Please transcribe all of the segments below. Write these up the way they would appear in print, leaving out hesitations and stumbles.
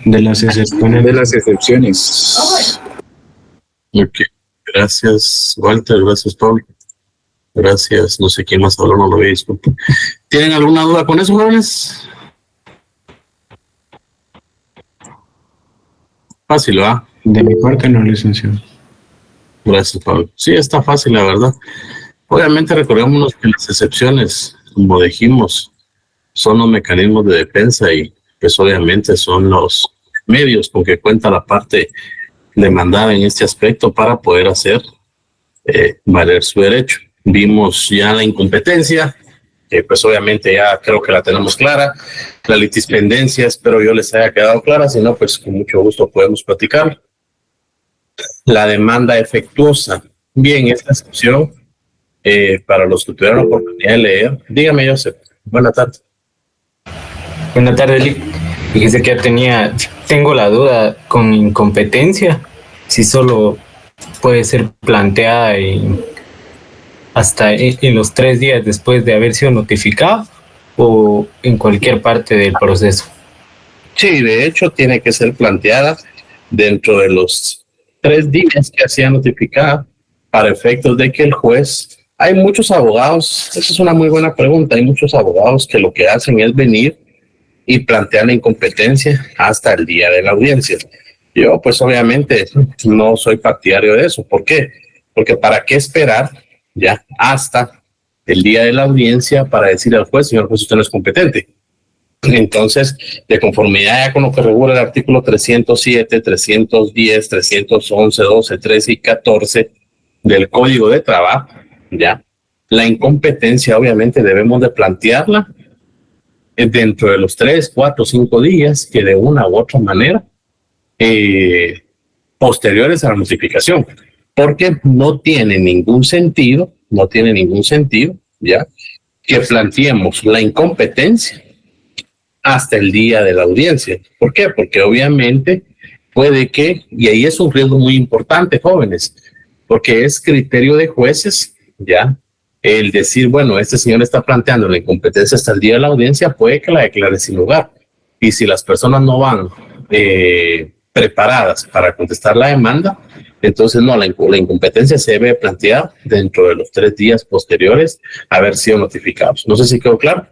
De las excepciones. De las excepciones. Ok, gracias Walter, gracias Pablo, gracias, no sé quién más habló, no lo vi, disculpe. ¿Tienen alguna duda con eso, jóvenes? Fácil, ¿va? De mi parte no, licenciado. Gracias, Pablo. Sí, está fácil, la verdad. Obviamente recordémonos que las excepciones, como dijimos, son los mecanismos de defensa y pues obviamente son los medios con que cuenta la parte demandada en este aspecto para poder hacer valer su derecho. Vimos ya la incompetencia, pues obviamente ya creo que la tenemos clara. La litispendencia, espero yo les haya quedado clara, si no, pues con mucho gusto podemos platicar. La demanda efectuosa. Bien, esta excepción, para los que tuvieron la oportunidad de leer, dígame, Joseph, buena tarde. Buenas tardes, Lick. Fíjese que tengo la duda con incompetencia, si solo puede ser planteada hasta en los 3 días después de haber sido notificado o en cualquier parte del proceso. Sí, de hecho tiene que ser planteada dentro de los 3 días que hacía notificada para efectos de que el juez... Hay muchos abogados, esa es una muy buena pregunta, hay muchos abogados que lo que hacen es venir y plantear la incompetencia hasta el día de la audiencia. Yo pues obviamente no soy partidario de eso. ¿Por qué? Porque ¿para qué esperar ya hasta el día de la audiencia para decir al juez, señor juez, usted no es competente? Entonces, de conformidad ya con lo que regula el artículo 307, 310, 311, 12, 13 y 14 del Código de Trabajo, ya, la incompetencia obviamente debemos de plantearla dentro de los 3, 4, 5 días que de una u otra manera posteriores a la notificación, porque no tiene ningún sentido, ya, que planteemos la incompetencia hasta el día de la audiencia. ¿Por qué? Porque obviamente puede que, y ahí es un riesgo muy importante, jóvenes, porque es criterio de jueces, ya, el decir, bueno, este señor está planteando la incompetencia hasta el día de la audiencia, puede que la declare sin lugar. Y si las personas no van preparadas para contestar la demanda, entonces no, la incompetencia se debe plantear dentro de los 3 días posteriores a haber sido notificados. No sé si quedó claro.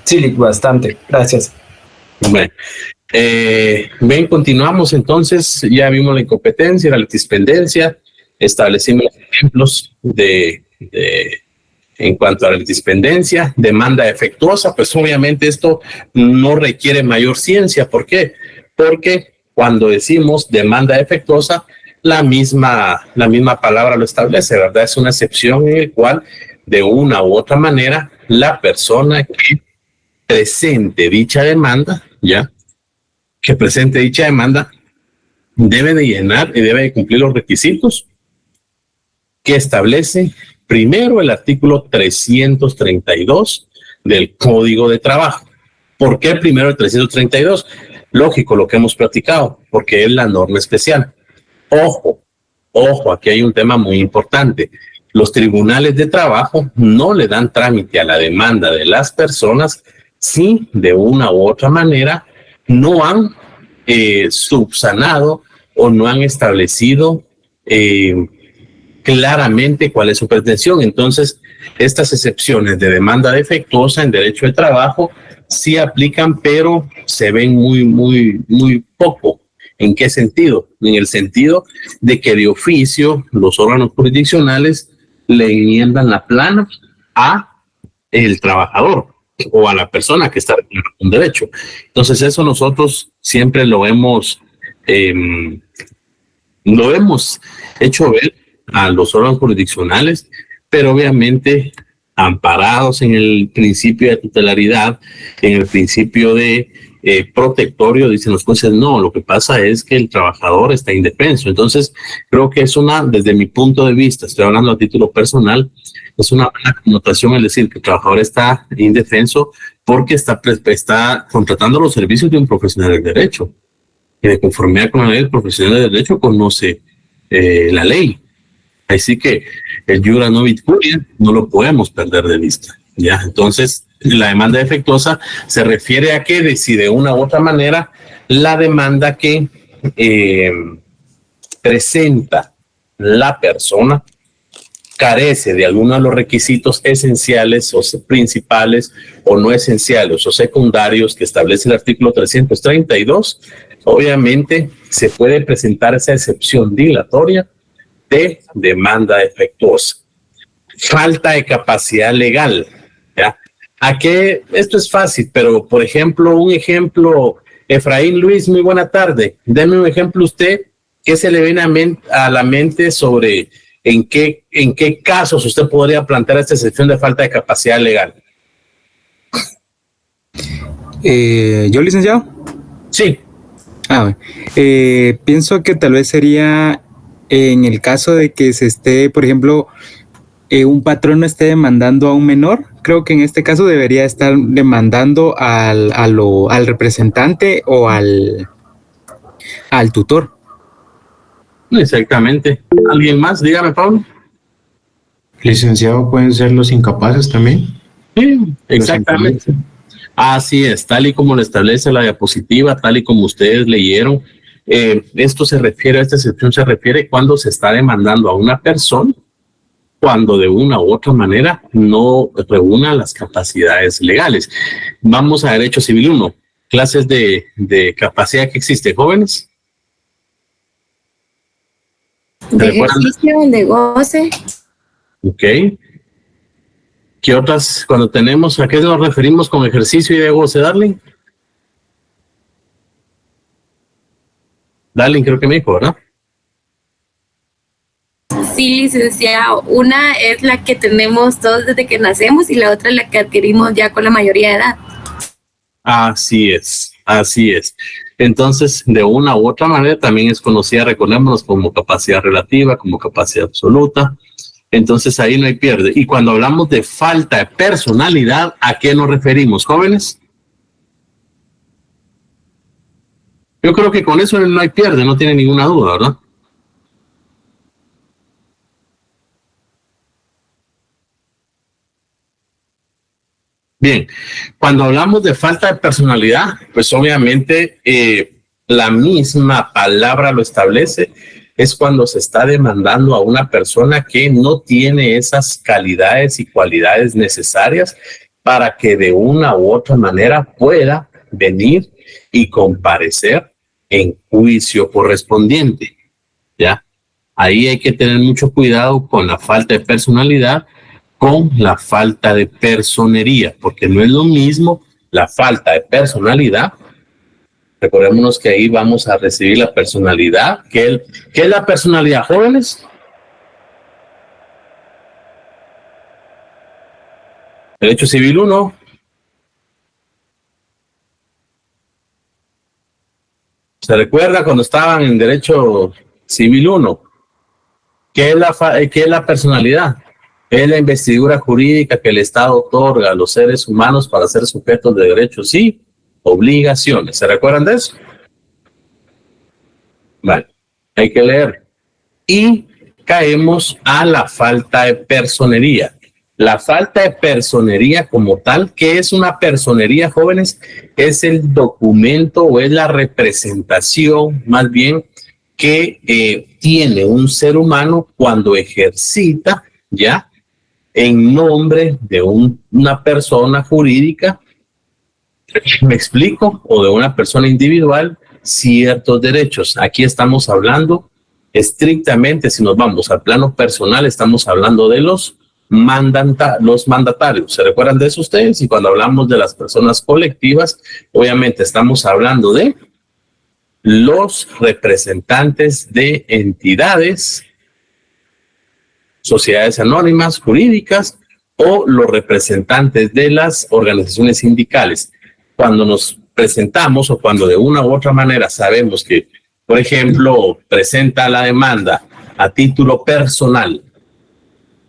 Sí, bastante. Gracias. Bueno, bien, continuamos entonces. Ya vimos la incompetencia, la litispendencia, establecimos los ejemplos en cuanto a la litispendencia, demanda efectuosa. Pues obviamente esto no requiere mayor ciencia. ¿Por qué? Porque cuando decimos demanda efectuosa, la misma palabra lo establece, ¿verdad? Es una excepción en la cual de una u otra manera la persona que presente dicha demanda, debe de llenar y debe de cumplir los requisitos que establece primero el artículo 332 del Código de Trabajo. ¿Por qué primero el 332? Lógico, lo que hemos platicado, porque es la norma especial. Ojo, aquí hay un tema muy importante. Los tribunales de trabajo no le dan trámite a la demanda de las personas si de una u otra manera no han subsanado o no han establecido claramente cuál es su pretensión. Entonces, estas excepciones de demanda defectuosa en derecho de trabajo sí aplican, pero se ven muy poco. ¿En qué sentido? En el sentido de que de oficio los órganos jurisdiccionales le enmiendan la plana a el trabajador o a la persona que está con derecho. Entonces eso nosotros siempre lo hemos hecho ver a los órganos jurisdiccionales, pero obviamente amparados en el principio de tutelaridad, en el principio de protectorio, dicen los jueces, no, lo que pasa es que el trabajador está indefenso. Entonces creo que es desde mi punto de vista, estoy hablando a título personal, es una buena connotación el decir que el trabajador está indefenso porque está contratando los servicios de un profesional del derecho. Y de conformidad con la ley, el profesional del derecho conoce la ley. Así que el iura novit curia no lo podemos perder de vista. ¿Ya? Entonces, La demanda defectuosa se refiere a que si de una u otra manera la demanda que presenta la persona carece de alguno de los requisitos esenciales o principales o no esenciales o secundarios que establece el artículo 332, obviamente se puede presentar esa excepción dilatoria de demanda defectuosa. Falta de capacidad legal, ¿ya? ¿A qué? Esto es fácil, pero por ejemplo, un ejemplo, Efraín Luis, muy buena tarde. Deme un ejemplo usted, ¿qué se le viene a la mente sobre en qué casos usted podría plantear esta excepción de falta de capacidad legal? ¿Yo, licenciado? Sí. Bueno. Pienso que tal vez sería en el caso de que se esté, por ejemplo, un patrono esté demandando a un menor. Creo que en este caso debería estar demandando al representante o al tutor. Exactamente. ¿Alguien más? Dígame, Pablo. Licenciado, ¿pueden ser los incapaces también? Sí, exactamente. Así es, tal y como lo establece la diapositiva, tal y como ustedes leyeron. Esta excepción se refiere cuando se está demandando a una persona cuando de una u otra manera no reúna las capacidades legales. Vamos a Derecho Civil 1, clases de capacidad que existe, jóvenes. De ejercicio, de goce. Ok. ¿Qué otras, cuando tenemos, a qué nos referimos con ejercicio y de goce, Darling? Darling creo que me dijo, ¿verdad? Sí, licenciado. Una es la que tenemos todos desde que nacemos y la otra es la que adquirimos ya con la mayoría de edad. Así es, así es. Entonces, de una u otra manera también es conocida, recordémonos, como capacidad relativa, como capacidad absoluta. Entonces ahí no hay pierde. Y cuando hablamos de falta de personalidad, ¿a qué nos referimos, jóvenes? Yo creo que con eso no hay pierde, no tiene ninguna duda, ¿verdad? Bien, cuando hablamos de falta de personalidad, pues obviamente la misma palabra lo establece, es cuando se está demandando a una persona que no tiene esas calidades y cualidades necesarias para que de una u otra manera pueda venir y comparecer en juicio correspondiente, ¿ya? Ahí hay que tener mucho cuidado con la falta de personalidad, con la falta de personería, porque no es lo mismo la falta de personalidad. Recordémonos que ahí vamos a recibir la personalidad. ¿Qué es la personalidad, jóvenes? Derecho Civil 1. ¿Se recuerda cuando estaban en Derecho Civil 1? ¿Qué es la personalidad? Es la investidura jurídica que el Estado otorga a los seres humanos para ser sujetos de derechos y obligaciones. ¿Se recuerdan de eso? Vale, hay que leer. Y caemos a la falta de personería. La falta de personería como tal, ¿qué es una personería, jóvenes? Es el documento o es la representación, más bien, que tiene un ser humano cuando ejercita, ¿ya?, en nombre de una persona jurídica, ¿me explico? O de una persona individual, ciertos derechos. Aquí estamos hablando estrictamente, si nos vamos al plano personal, estamos hablando de los mandatarios. ¿Se recuerdan de eso ustedes? Y cuando hablamos de las personas colectivas, obviamente estamos hablando de los representantes de entidades, sociedades anónimas, jurídicas, o los representantes de las organizaciones sindicales. Cuando nos presentamos o cuando de una u otra manera sabemos que, por ejemplo, presenta la demanda a título personal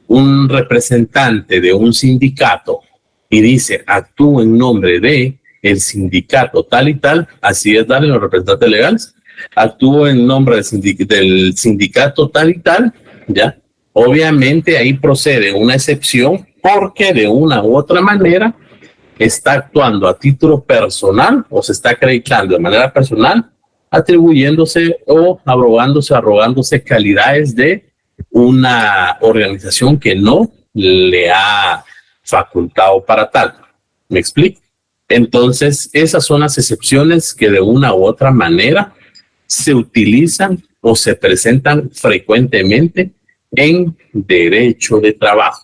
un representante de un sindicato y dice, actúo en nombre de el sindicato tal y tal, así es, darle los representantes legales, actúo en nombre del sindicato tal y tal, ¿ya? Obviamente ahí procede una excepción porque de una u otra manera está actuando a título personal o se está acreditando de manera personal, atribuyéndose o arrogándose calidades de una organización que no le ha facultado para tal. ¿Me explico? Entonces, esas son las excepciones que de una u otra manera se utilizan o se presentan frecuentemente en derecho de trabajo.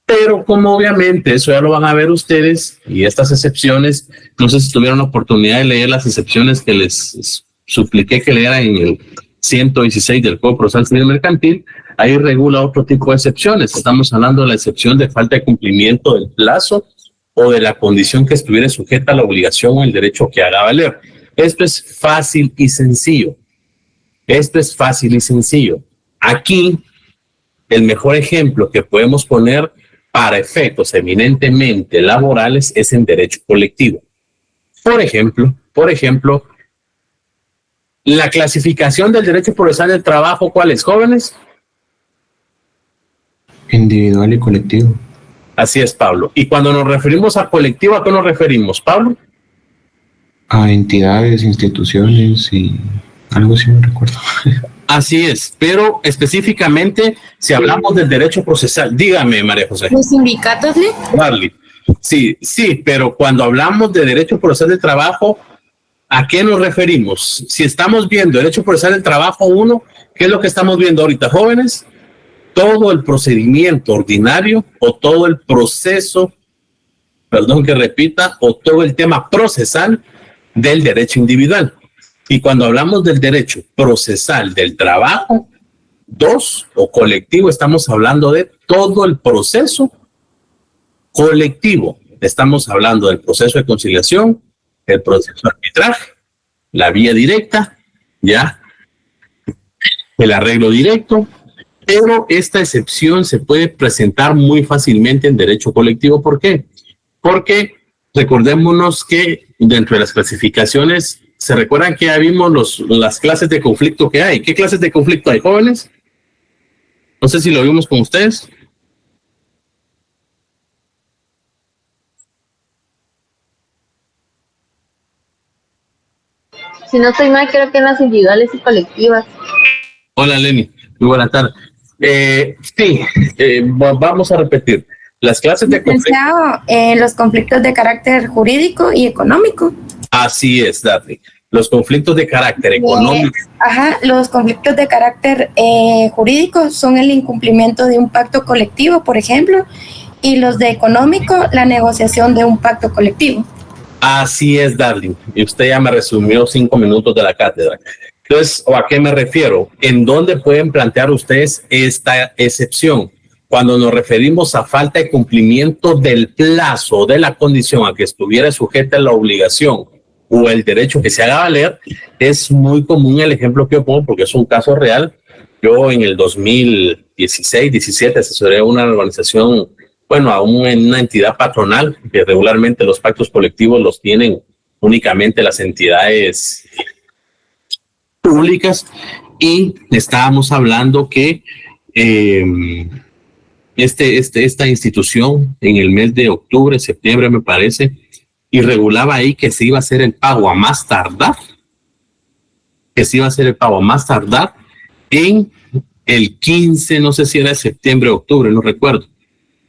Pero como obviamente eso ya lo van a ver ustedes, y estas excepciones, no sé si tuvieron la oportunidad de leer las excepciones que les supliqué que leyeran en el 116 del Código Procesal Civil Mercantil, ahí regula otro tipo de excepciones. Estamos hablando de la excepción de falta de cumplimiento del plazo o de la condición que estuviera sujeta a la obligación o el derecho que haga valer. Esto es fácil y sencillo. Aquí, el mejor ejemplo que podemos poner para efectos eminentemente laborales es en derecho colectivo. Por ejemplo, la clasificación del derecho procesal del trabajo, ¿cuál es, jóvenes? Individual y colectivo. Así es, Pablo. Y cuando nos referimos a colectivo, ¿a qué nos referimos, Pablo? A entidades, instituciones y algo así no recuerdo. Así es, pero específicamente, si hablamos del derecho procesal, dígame, María José. ¿Los sindicatos, Lee? Marley. Sí, pero cuando hablamos de derecho procesal del trabajo, ¿a qué nos referimos? Si estamos viendo derecho procesal del trabajo 1, ¿qué es lo que estamos viendo ahorita, jóvenes? Todo el procedimiento ordinario o todo el proceso, perdón que repita, o todo el tema procesal del derecho individual. Y cuando hablamos del derecho procesal del trabajo 2 o colectivo, estamos hablando de todo el proceso colectivo. Estamos hablando del proceso de conciliación, el proceso de arbitraje, la vía directa, ya, el arreglo directo, pero esta excepción se puede presentar muy fácilmente en derecho colectivo. ¿Por qué? Porque recordémonos que dentro de las clasificaciones, ¿se recuerdan que ya vimos las clases de conflicto que hay? ¿Qué clases de conflicto hay, jóvenes? No sé si lo vimos con ustedes. Si no estoy mal, creo que en las individuales y colectivas. Hola, Lenny. Muy buena tarde. Vamos a repetir. Las clases de conflicto. Los conflictos de carácter jurídico y económico. Así es, Daphne. Los conflictos de carácter económico. Los conflictos de carácter jurídico son el incumplimiento de un pacto colectivo, por ejemplo, y los de económico, la negociación de un pacto colectivo. Así es, Darling. Y usted ya me resumió 5 minutos de la cátedra. Entonces, ¿a qué me refiero? ¿En dónde pueden plantear ustedes esta excepción? Cuando nos referimos a falta de cumplimiento del plazo de la condición a que estuviera sujeta la obligación o el derecho que se haga valer, es muy común el ejemplo que yo pongo porque es un caso real. Yo en el 2016-17 asesoré a una organización, a una entidad patronal, que regularmente los pactos colectivos los tienen únicamente las entidades públicas, y estábamos hablando que esta institución en el mes de octubre, septiembre me parece, y regulaba ahí que se iba a hacer el pago a más tardar, en el 15, no sé si era septiembre o octubre, no recuerdo.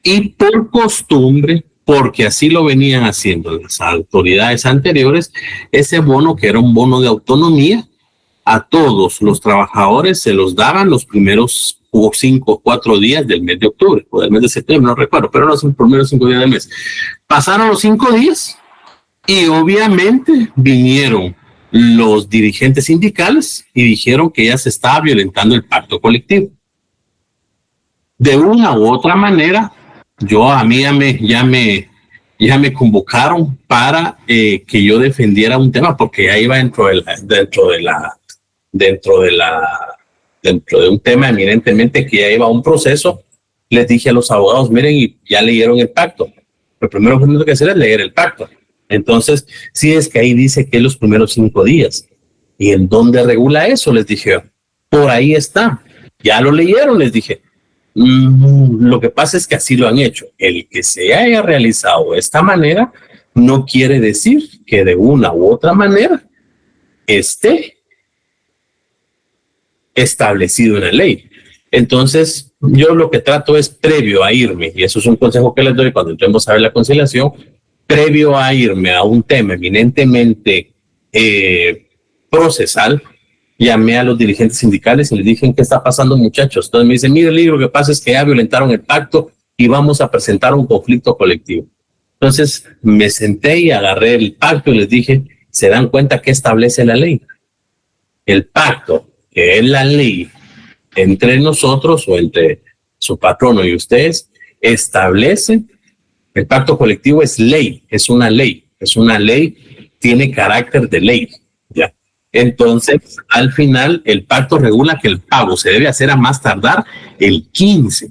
Y por costumbre, porque así lo venían haciendo las autoridades anteriores, ese bono, que era un bono de autonomía, a todos los trabajadores se los daban los primeros 5 o 4 días del mes de octubre, o del mes de septiembre, no recuerdo, pero los primeros 5 días del mes. Pasaron los 5 días y obviamente vinieron los dirigentes sindicales y dijeron que ya se estaba violentando el pacto colectivo. De una u otra manera, a mí ya me convocaron para que yo defendiera un tema, porque ya iba dentro de un tema eminentemente que ya iba a un proceso. Les dije a los abogados, miren, y ya leyeron el pacto. Lo primero que tengo que hacer es leer el pacto. Entonces, sí, es que ahí dice que los primeros 5 días. ¿Y en dónde regula eso? Les dije, por ahí está. Ya lo leyeron, les dije. Lo que pasa es que así lo han hecho. El que se haya realizado de esta manera no quiere decir que de una u otra manera esté establecido en la ley. Entonces, yo lo que trato es, previo a irme, y eso es un consejo que les doy cuando entremos a ver la conciliación, previo a irme a un tema eminentemente procesal, llamé a los dirigentes sindicales y les dije: ¿qué está pasando, muchachos? Entonces me dicen: mire, lo que pasa es que ya violentaron el pacto y vamos a presentar un conflicto colectivo. Entonces me senté y agarré el pacto y les dije: ¿se dan cuenta qué establece la ley? El pacto, que es la ley entre nosotros o entre su patrono y ustedes, establece, el pacto colectivo es ley, es una ley, tiene carácter de ley, ¿ya? Entonces, al final, el pacto regula que el pago se debe hacer a más tardar el 15.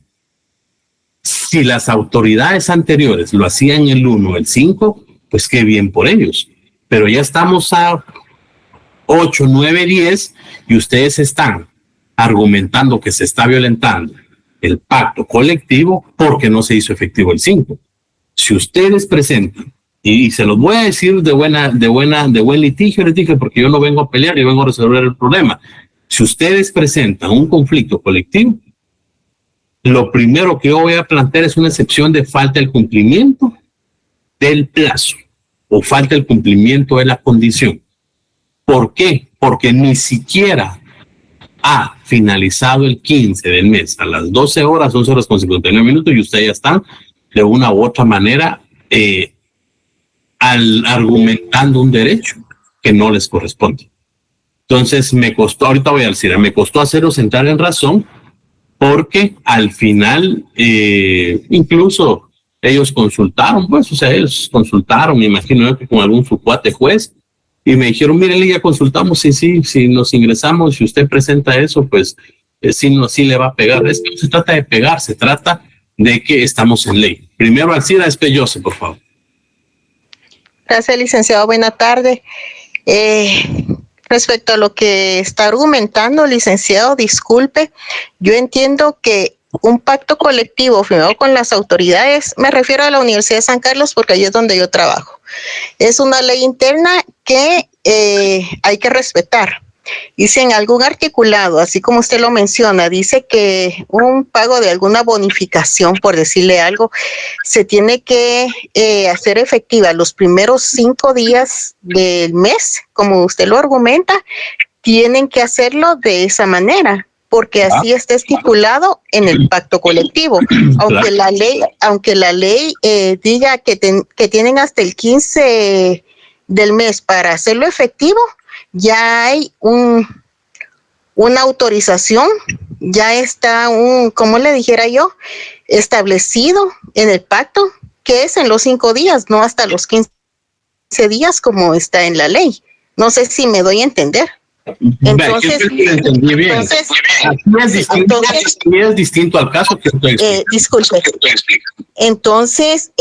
Si las autoridades anteriores lo hacían el 1 o el 5, pues qué bien por ellos. Pero ya estamos a 8, 9, 10 y ustedes están argumentando que se está violentando el pacto colectivo porque no se hizo efectivo el 5. Si ustedes presentan, y se los voy a decir de buen litigio, porque yo no vengo a pelear, yo vengo a resolver el problema. Si ustedes presentan un conflicto colectivo, lo primero que yo voy a plantear es una excepción de falta del cumplimiento del plazo o falta el cumplimiento de la condición. ¿Por qué? Porque ni siquiera ha finalizado el 15 del mes a las 12 horas, 11 horas con 59 minutos y ustedes ya están de una u otra manera argumentando un derecho que no les corresponde. Entonces me costó, ahorita voy a decir, me costó hacerlos entrar en razón porque al final incluso ellos consultaron, pues, o sea, ellos consultaron, me imagino que con algún su cuate juez, y me dijeron: mire, ya consultamos, si nos ingresamos, si usted presenta eso, pues sí le va a pegar. Es que no se trata de pegar, se trata de que estamos en ley. Primero, Alcira, después Joseph, por favor. Gracias, licenciado. Buena tarde. Respecto a lo que está argumentando, licenciado, disculpe, yo entiendo que un pacto colectivo firmado con las autoridades, me refiero a la Universidad de San Carlos porque ahí es donde yo trabajo, es una ley interna que hay que respetar. Y si en algún articulado, así como usted lo menciona, dice que un pago de alguna bonificación, por decirle algo, se tiene que hacer efectiva los primeros 5 días del mes, como usted lo argumenta, tienen que hacerlo de esa manera, porque así está estipulado en el pacto colectivo. Aunque la ley diga que tienen hasta el 15 del mes para hacerlo efectivo, ya hay una autorización, ya está como le dijera yo, establecido en el pacto, que es en los 5 días, no hasta los 15 días como está en la ley. No sé si me doy a entender. Entonces, es distinto al caso que usted disculpe. Entonces,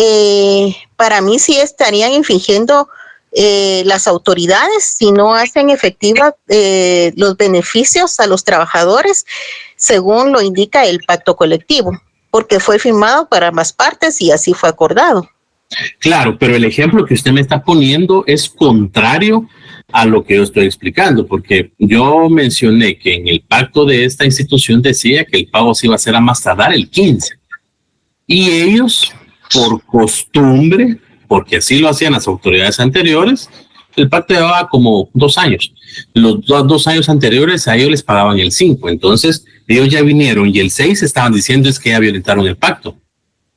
para mí sí estarían infringiendo las autoridades si no hacen efectiva los beneficios a los trabajadores según lo indica el pacto colectivo, porque fue firmado para ambas partes y así fue acordado. Claro, pero el ejemplo que usted me está poniendo es contrario a lo que yo estoy explicando, porque yo mencioné que en el pacto de esta institución decía que el pago se iba a hacer a más tardar el 15 y ellos, por costumbre, porque así lo hacían las autoridades anteriores, el pacto llevaba como 2 años. Los 2 años anteriores a ellos les pagaban el 5, entonces ellos ya vinieron y el 6 estaban diciendo es que ya violentaron el pacto.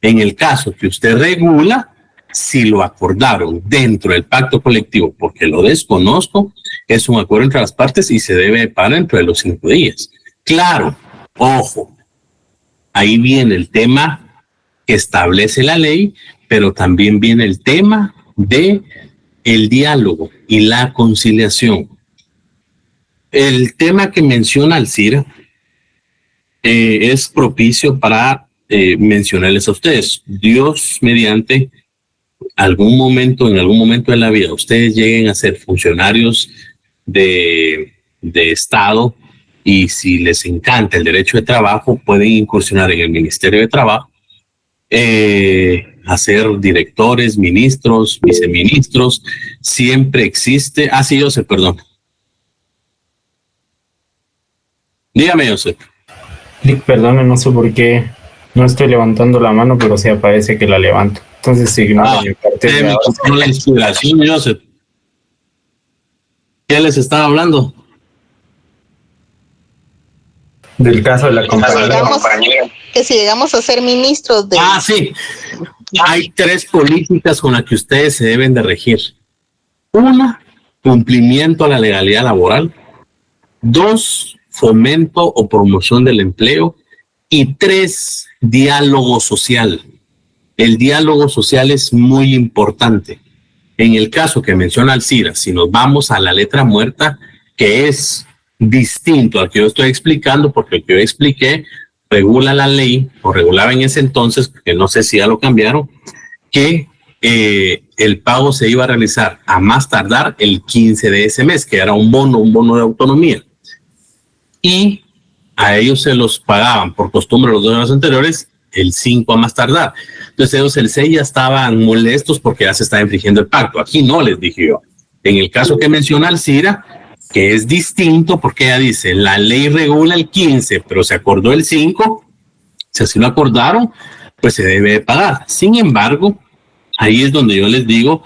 En el caso que usted regula, si lo acordaron dentro del pacto colectivo, porque lo desconozco, es un acuerdo entre las partes y se debe pagar dentro de los 5 días. Claro, ojo, ahí viene el tema que establece la ley, pero también viene el tema de el diálogo y la conciliación. El tema que menciona Alcira es propicio para mencionarles a ustedes. Dios mediante en algún momento de la vida ustedes lleguen a ser funcionarios de Estado y si les encanta el derecho de trabajo, pueden incursionar en el Ministerio de Trabajo, hacer directores, ministros, viceministros. Siempre existe. Sí, Joseph, perdón. Dígame, Joseph. Perdón, no sé por qué no estoy levantando la mano, pero sí aparece que la levanto. Entonces sí, no, la inspiración, Joseph. ¿Qué les estaba hablando? Del caso de la compañera. Que si llegamos a ser ministros de... Sí. Hay 3 políticas con las que ustedes se deben de regir. 1, cumplimiento a la legalidad laboral. 2, fomento o promoción del empleo. Y 3, diálogo social. El diálogo social es muy importante. En el caso que menciona Alcira, si nos vamos a la letra muerta, que es distinto al que yo estoy explicando, porque el que yo expliqué regula la ley, o regulaba en ese entonces, porque no sé si ya lo cambiaron, que el pago se iba a realizar a más tardar el 15 de ese mes, que era un bono de autonomía. Y a ellos se los pagaban por costumbre los 2 años anteriores, el 5 a más tardar. Entonces ellos el 6 ya estaban molestos porque ya se estaba infringiendo el pacto. Aquí no, les dije yo. En el caso que menciona Alcira, que es distinto porque ella dice, la ley regula el 15, pero se acordó el 5, si así lo acordaron, pues se debe de pagar. Sin embargo, ahí es donde yo les digo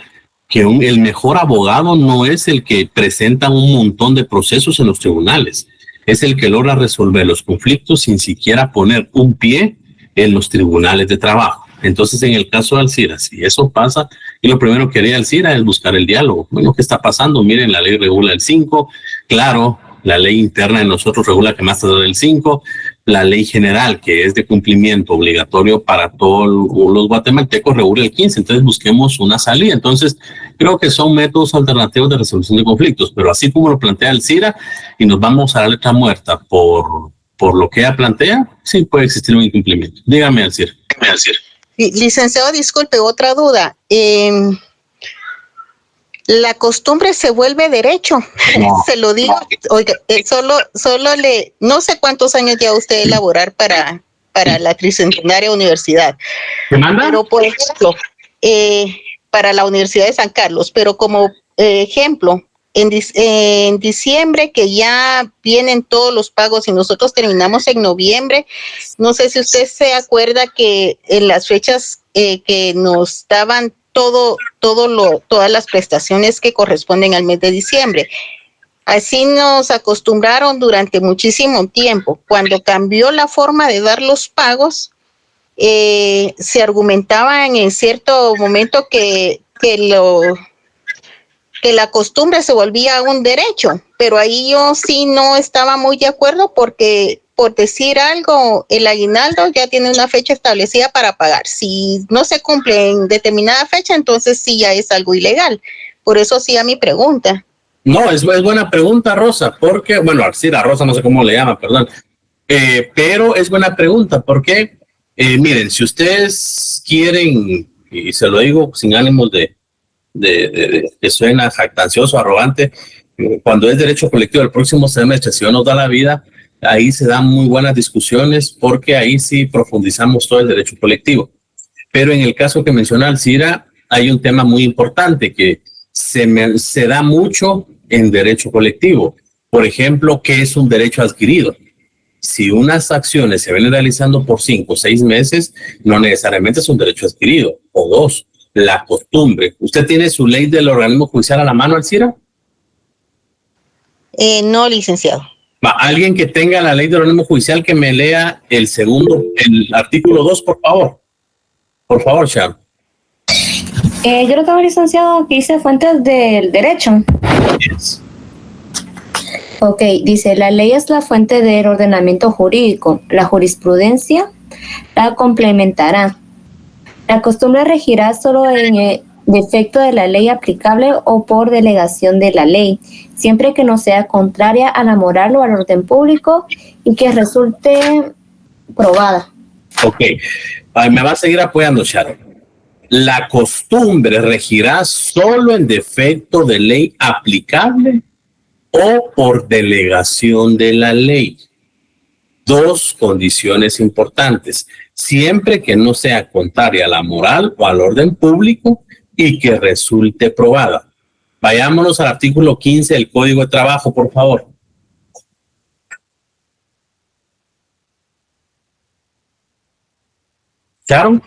que el mejor abogado no es el que presenta un montón de procesos en los tribunales, es el que logra resolver los conflictos sin siquiera poner un pie en los tribunales de trabajo. Entonces, en el caso de Alcira, si eso pasa, y lo primero que haría Alcira es buscar el diálogo. Bueno, ¿qué está pasando? Miren, la ley regula el 5, claro, la ley interna de nosotros regula que más tarde el 5, la ley general, que es de cumplimiento obligatorio para todos los guatemaltecos, regula el 15, entonces busquemos una salida. Entonces, creo que son métodos alternativos de resolución de conflictos, pero así como lo plantea Alcira, y nos vamos a la letra muerta por lo que ella plantea, sí puede existir un incumplimiento. Dígame, Alcira. Licenciado, disculpe, otra duda. La costumbre se vuelve derecho. No. Se lo digo, oiga, no sé cuántos años ya usted elaborar para la tricentenaria universidad. ¿Qué manda? Pero, por ejemplo, para la Universidad de San Carlos, pero como ejemplo, en diciembre, que ya vienen todos los pagos y nosotros terminamos en noviembre, no sé si usted se acuerda que en las fechas que nos daban todas las prestaciones que corresponden al mes de diciembre. Así nos acostumbraron durante muchísimo tiempo. Cuando cambió la forma de dar los pagos, se argumentaba en cierto momento que la costumbre se volvía un derecho, pero ahí yo sí no estaba muy de acuerdo porque, por decir algo, el aguinaldo ya tiene una fecha establecida para pagar. Si no se cumple en determinada fecha, entonces sí ya es algo ilegal. Por eso sí a mi pregunta. No, es buena pregunta, Rosa, porque, bueno, Alcira, Rosa, no sé cómo le llama, perdón, pero es buena pregunta porque, miren, si ustedes quieren, y se lo digo sin ánimos de que suena jactancioso, arrogante, cuando es derecho colectivo el próximo semestre, si Dios nos da la vida, ahí se dan muy buenas discusiones porque ahí sí profundizamos todo el derecho colectivo. Pero en el caso que menciona Alcira, hay un tema muy importante que se da mucho en derecho colectivo. Por ejemplo, ¿qué es un derecho adquirido? Si unas acciones se ven realizando por 5 o 6 meses, no necesariamente es un derecho adquirido, o 2. La costumbre. ¿Usted tiene su ley del organismo judicial a la mano, Alcira? No, licenciado. Alguien que tenga la ley del organismo judicial que me lea el artículo 2, por favor. Por favor, Sharon. Yo lo tengo, licenciado, que dice fuentes del derecho. Yes. Ok, dice, la ley es la fuente del ordenamiento jurídico. La jurisprudencia la complementará. La costumbre regirá solo en defecto de la ley aplicable o por delegación de la ley, siempre que no sea contraria a la moral o al orden público y que resulte probada. Ok, me va a seguir apoyando, Sharon. La costumbre regirá solo en defecto de ley aplicable o por delegación de la ley. Dos condiciones importantes, siempre que no sea contraria a la moral o al orden público y que resulte probada. Vayámonos al artículo 15 del Código de Trabajo, por favor. ¿Sharon?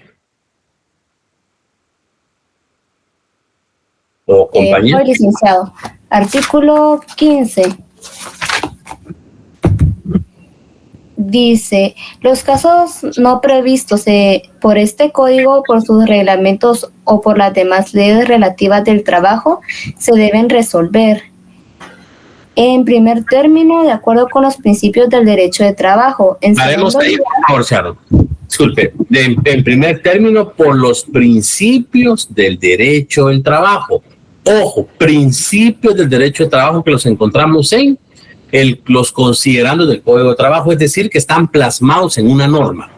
¿O compañía? Soy licenciado. Artículo 15. Dice, los casos no previstos por este código, por sus reglamentos o por las demás leyes relativas del trabajo, se deben resolver. En primer término, de acuerdo con los principios del derecho de trabajo. Haremos ahí, por favor, Sharon. Disculpe, en primer término, por los principios del derecho del trabajo. Ojo, principios del derecho de trabajo que los encontramos en los considerandos del Código de Trabajo, es decir, que están plasmados en una norma.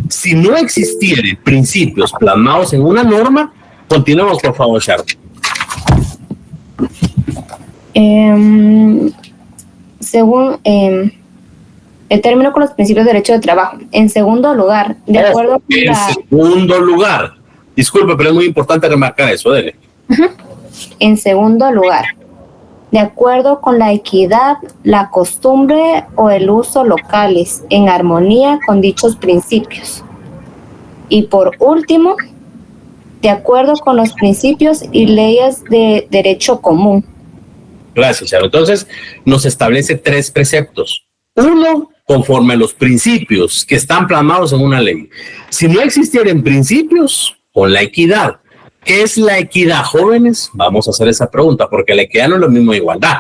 Si no existieren principios plasmados en una norma, continuemos, por favor, Sharon. Según el término con los principios de derecho de trabajo. En segundo lugar, de acuerdo con en segundo lugar, disculpe, pero es muy importante remarcar eso, dele. En segundo lugar, de acuerdo con la equidad, la costumbre o el uso locales, en armonía con dichos principios. Y por último, de acuerdo con los principios y leyes de derecho común. Gracias, Sharon. Entonces, nos establece tres preceptos. Uno, conforme a los principios que están plasmados en una ley. Si no existieran principios, con la equidad. ¿Qué es la equidad, jóvenes? Vamos a hacer esa pregunta, porque la equidad no es lo mismo que igualdad.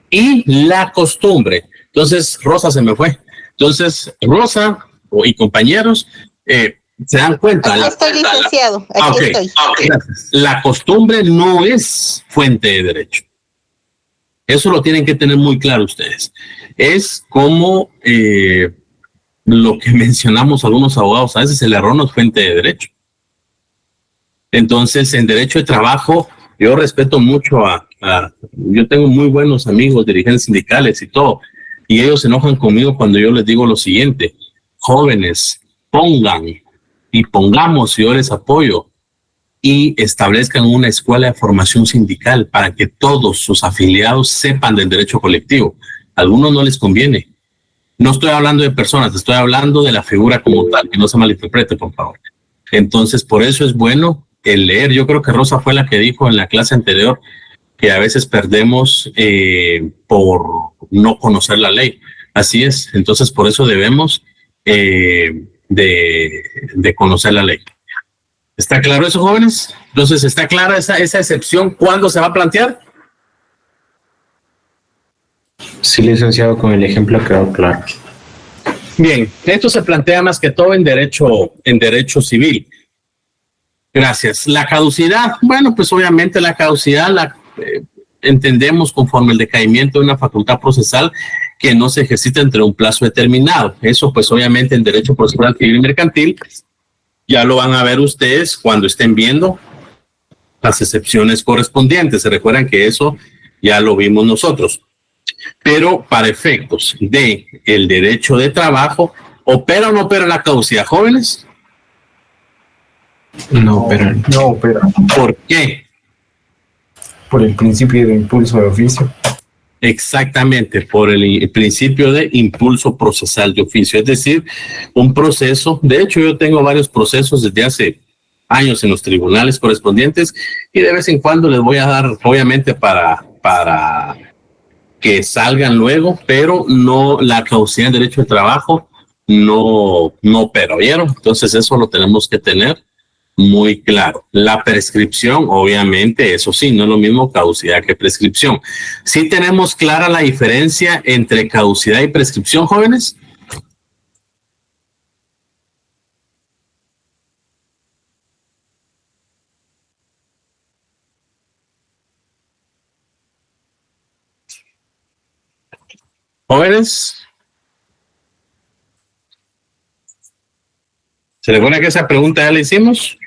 Y la costumbre. Entonces, Rosa se me fue. Entonces, Rosa y compañeros, se dan cuenta. Aquí estoy, licenciado. Aquí estoy. La costumbre no es fuente de derecho. Eso lo tienen que tener muy claro ustedes. Es como lo que mencionamos algunos abogados, a veces el error no es fuente de derecho. Entonces, en derecho de trabajo, yo respeto mucho yo tengo muy buenos amigos, dirigentes sindicales y todo, y ellos se enojan conmigo cuando yo les digo lo siguiente: jóvenes, pongamos, yo les apoyo, y establezcan una escuela de formación sindical para que todos sus afiliados sepan del derecho colectivo. A algunos no les conviene. No estoy hablando de personas, estoy hablando de la figura como tal, que no se malinterprete, por favor. Entonces, por eso es bueno el leer. Yo creo que Rosa fue la que dijo en la clase anterior que a veces perdemos por no conocer la ley. Así es. Entonces, por eso debemos de conocer la ley. ¿Está claro eso, jóvenes? Entonces, ¿está clara esa excepción? ¿Cuándo se va a plantear? Sí, licenciado, con el ejemplo quedó claro. Bien, esto se plantea más que todo en derecho civil. Gracias. La caducidad, bueno, pues obviamente la caducidad entendemos conforme el decaimiento de una facultad procesal que no se ejercita entre un plazo determinado. Eso pues obviamente en derecho procesal civil y mercantil ya lo van a ver ustedes cuando estén viendo las excepciones correspondientes. Se recuerdan que eso ya lo vimos nosotros. Pero para efectos de el derecho de trabajo, ¿opera o no opera la caducidad, jóvenes? No opera. No opera. ¿Por qué? Por el principio de impulso de oficio. Exactamente, por el principio de impulso procesal de oficio, es decir, un proceso. De hecho, yo tengo varios procesos desde hace años en los tribunales correspondientes y de vez en cuando les voy a dar, obviamente, para que salgan luego, pero no, la caducidad de derecho de trabajo no opera, ¿vieron? Entonces eso lo tenemos que tener muy claro. La prescripción, obviamente, eso sí, no es lo mismo caducidad que prescripción. ¿Sí tenemos clara la diferencia entre caducidad y prescripción, jóvenes? Jóvenes, ¿se recuerda que esa pregunta ya la hicimos?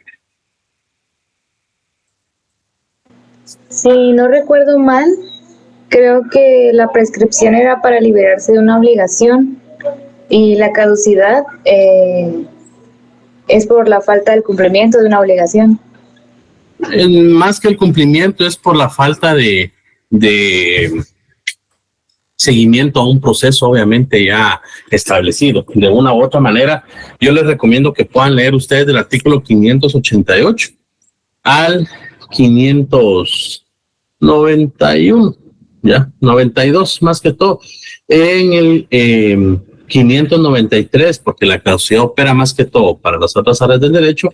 Si no recuerdo mal, Creo que la prescripción era para liberarse de una obligación y la caducidad es por la falta del cumplimiento de una obligación. Más que el cumplimiento es por la falta de seguimiento a un proceso obviamente ya establecido. De una u otra manera, yo les recomiendo que puedan leer ustedes del artículo 588 al 591, ya, 92 más que todo. En el 593, porque la caducidad opera más que todo para las otras áreas del derecho,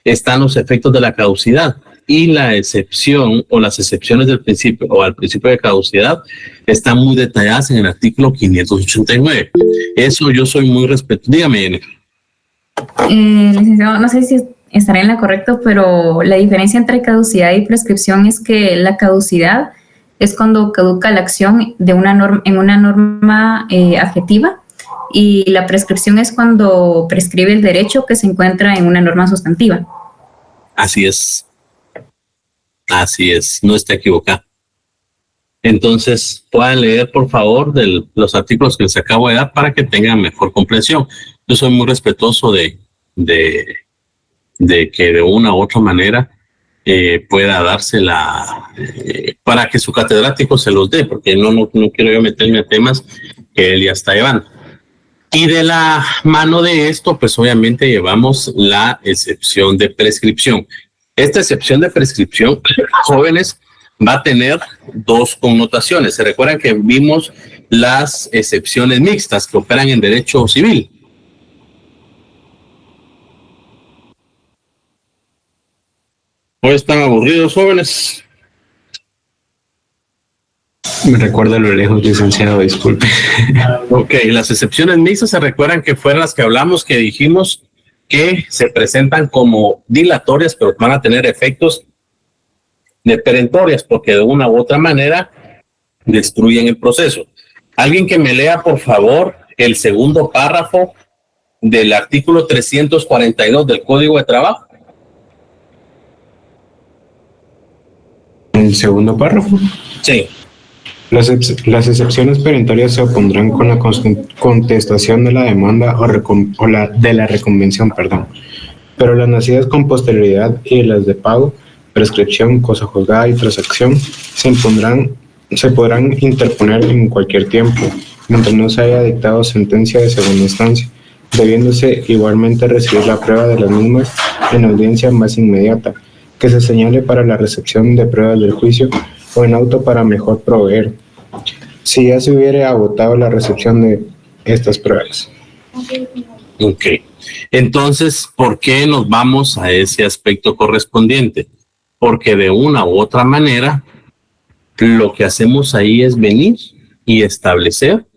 están los efectos de la caducidad. Y la excepción o las excepciones del principio o al principio de caducidad están muy detalladas en el artículo 589. Eso yo soy muy respetuoso. Dígame, N. Licenciado, no sé si estaré en la correcto, pero la diferencia entre caducidad y prescripción es que la caducidad es cuando caduca la acción de una norma, en una norma adjetiva, y la prescripción es cuando prescribe el derecho que se encuentra en una norma sustantiva. Así es. Así es, no está equivocado. Entonces, puedan leer, por favor, los artículos que les acabo de dar para que tengan mejor comprensión. Yo soy muy respetuoso de que de una u otra manera pueda dársela para que su catedrático se los dé, porque no quiero yo meterme a temas que él ya está llevando. Y de la mano de esto, pues obviamente llevamos la excepción de prescripción. Esta excepción de prescripción, jóvenes, va a tener dos connotaciones. Se recuerdan que vimos las excepciones mixtas que operan en derecho civil. ¿Hoy están aburridos, jóvenes? Me recuerda lo lejos, licenciado, disculpe. Ok, las excepciones mixtas se recuerdan que fueron las que hablamos, que dijimos que se presentan como dilatorias, pero van a tener efectos de perentorias, porque de una u otra manera destruyen el proceso. Alguien que me lea, por favor, el segundo párrafo del artículo 342 del Código de Trabajo. ¿El segundo párrafo? Sí. Las excepciones perentorias se opondrán con la contestación de la demanda de la reconvención, pero las nacidas con posterioridad y las de pago, prescripción, cosa juzgada y transacción se podrán interponer en cualquier tiempo, mientras no se haya dictado sentencia de segunda instancia, debiéndose igualmente recibir la prueba de las mismas en audiencia más inmediata, que se señale para la recepción de pruebas del juicio o en auto para mejor proveer, si ya se hubiera agotado la recepción de estas pruebas. Ok. Entonces, ¿por qué nos vamos a ese aspecto correspondiente? Porque de una u otra manera, lo que hacemos ahí es venir y establecer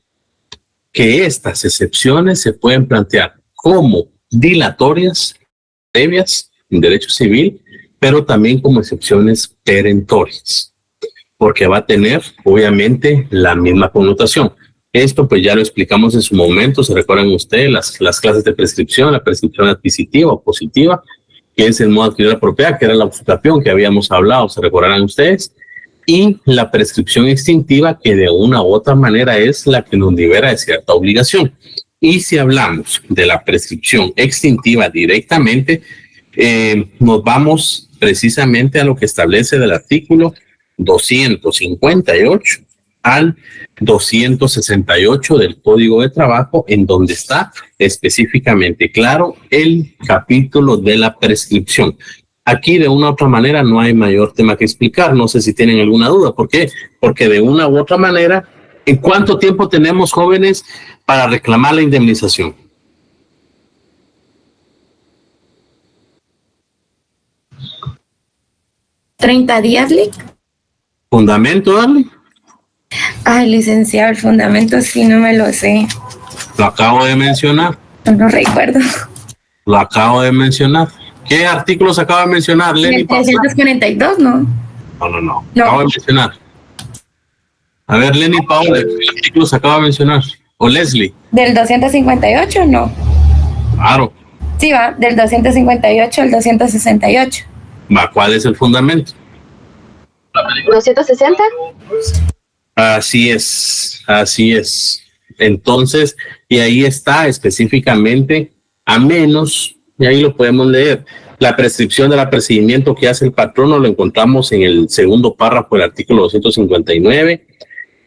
que estas excepciones se pueden plantear como dilatorias previas en derecho civil, pero también como excepciones perentorias, porque va a tener, obviamente, la misma connotación. Esto, pues, ya lo explicamos en su momento. Se recuerdan ustedes las clases de prescripción, la prescripción adquisitiva o positiva, que es el modo de adquirir la propiedad, que era la usurpación que habíamos hablado, se recordarán ustedes, y la prescripción extintiva, que de una u otra manera es la que nos libera de cierta obligación. Y si hablamos de la prescripción extintiva directamente, nos vamos precisamente a lo que establece del artículo 258 al 268 del Código de Trabajo, en donde está específicamente claro el capítulo de la prescripción. Aquí de una u otra manera no hay mayor tema que explicar. No sé si tienen alguna duda. ¿Por qué? Porque de una u otra manera, ¿en cuánto tiempo tenemos, jóvenes, para reclamar la indemnización? ¿30 días, Lic? ¿Fundamento, Darly? Ay, licenciado, el fundamento sí no me lo sé. Lo acabo de mencionar. No recuerdo. Lo acabo de mencionar. ¿Qué artículos acaba de mencionar, Lenny? 342, ¿no? No. Acabo de mencionar. A ver, Lenny, Paola, ¿qué artículos acaba de mencionar? ¿O Leslie? ¿Del 258, no? Claro. Sí, va, del 258 al 268. Va, ¿cuál es el fundamento? 260. Así es, así es. Entonces, y ahí está específicamente, a menos, y ahí lo podemos leer, la prescripción del apercibimiento que hace el patrono lo encontramos en el segundo párrafo del artículo 259,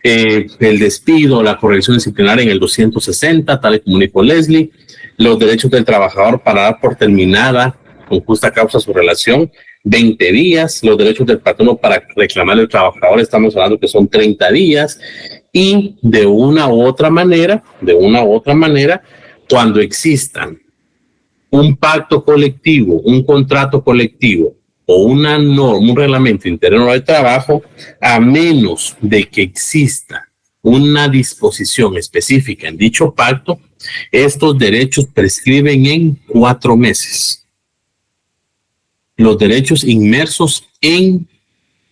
el despido, la corrección disciplinaria en el 260, tal y como dijo Leslie, los derechos del trabajador para dar por terminada con justa causa su relación, 20 días, los derechos del patrono para reclamar al trabajador, estamos hablando que son 30 días, y de una u otra manera, cuando existan un pacto colectivo, un contrato colectivo o una norma, un reglamento interno de trabajo, a menos de que exista una disposición específica en dicho pacto, estos derechos prescriben en 4 meses. Los derechos inmersos en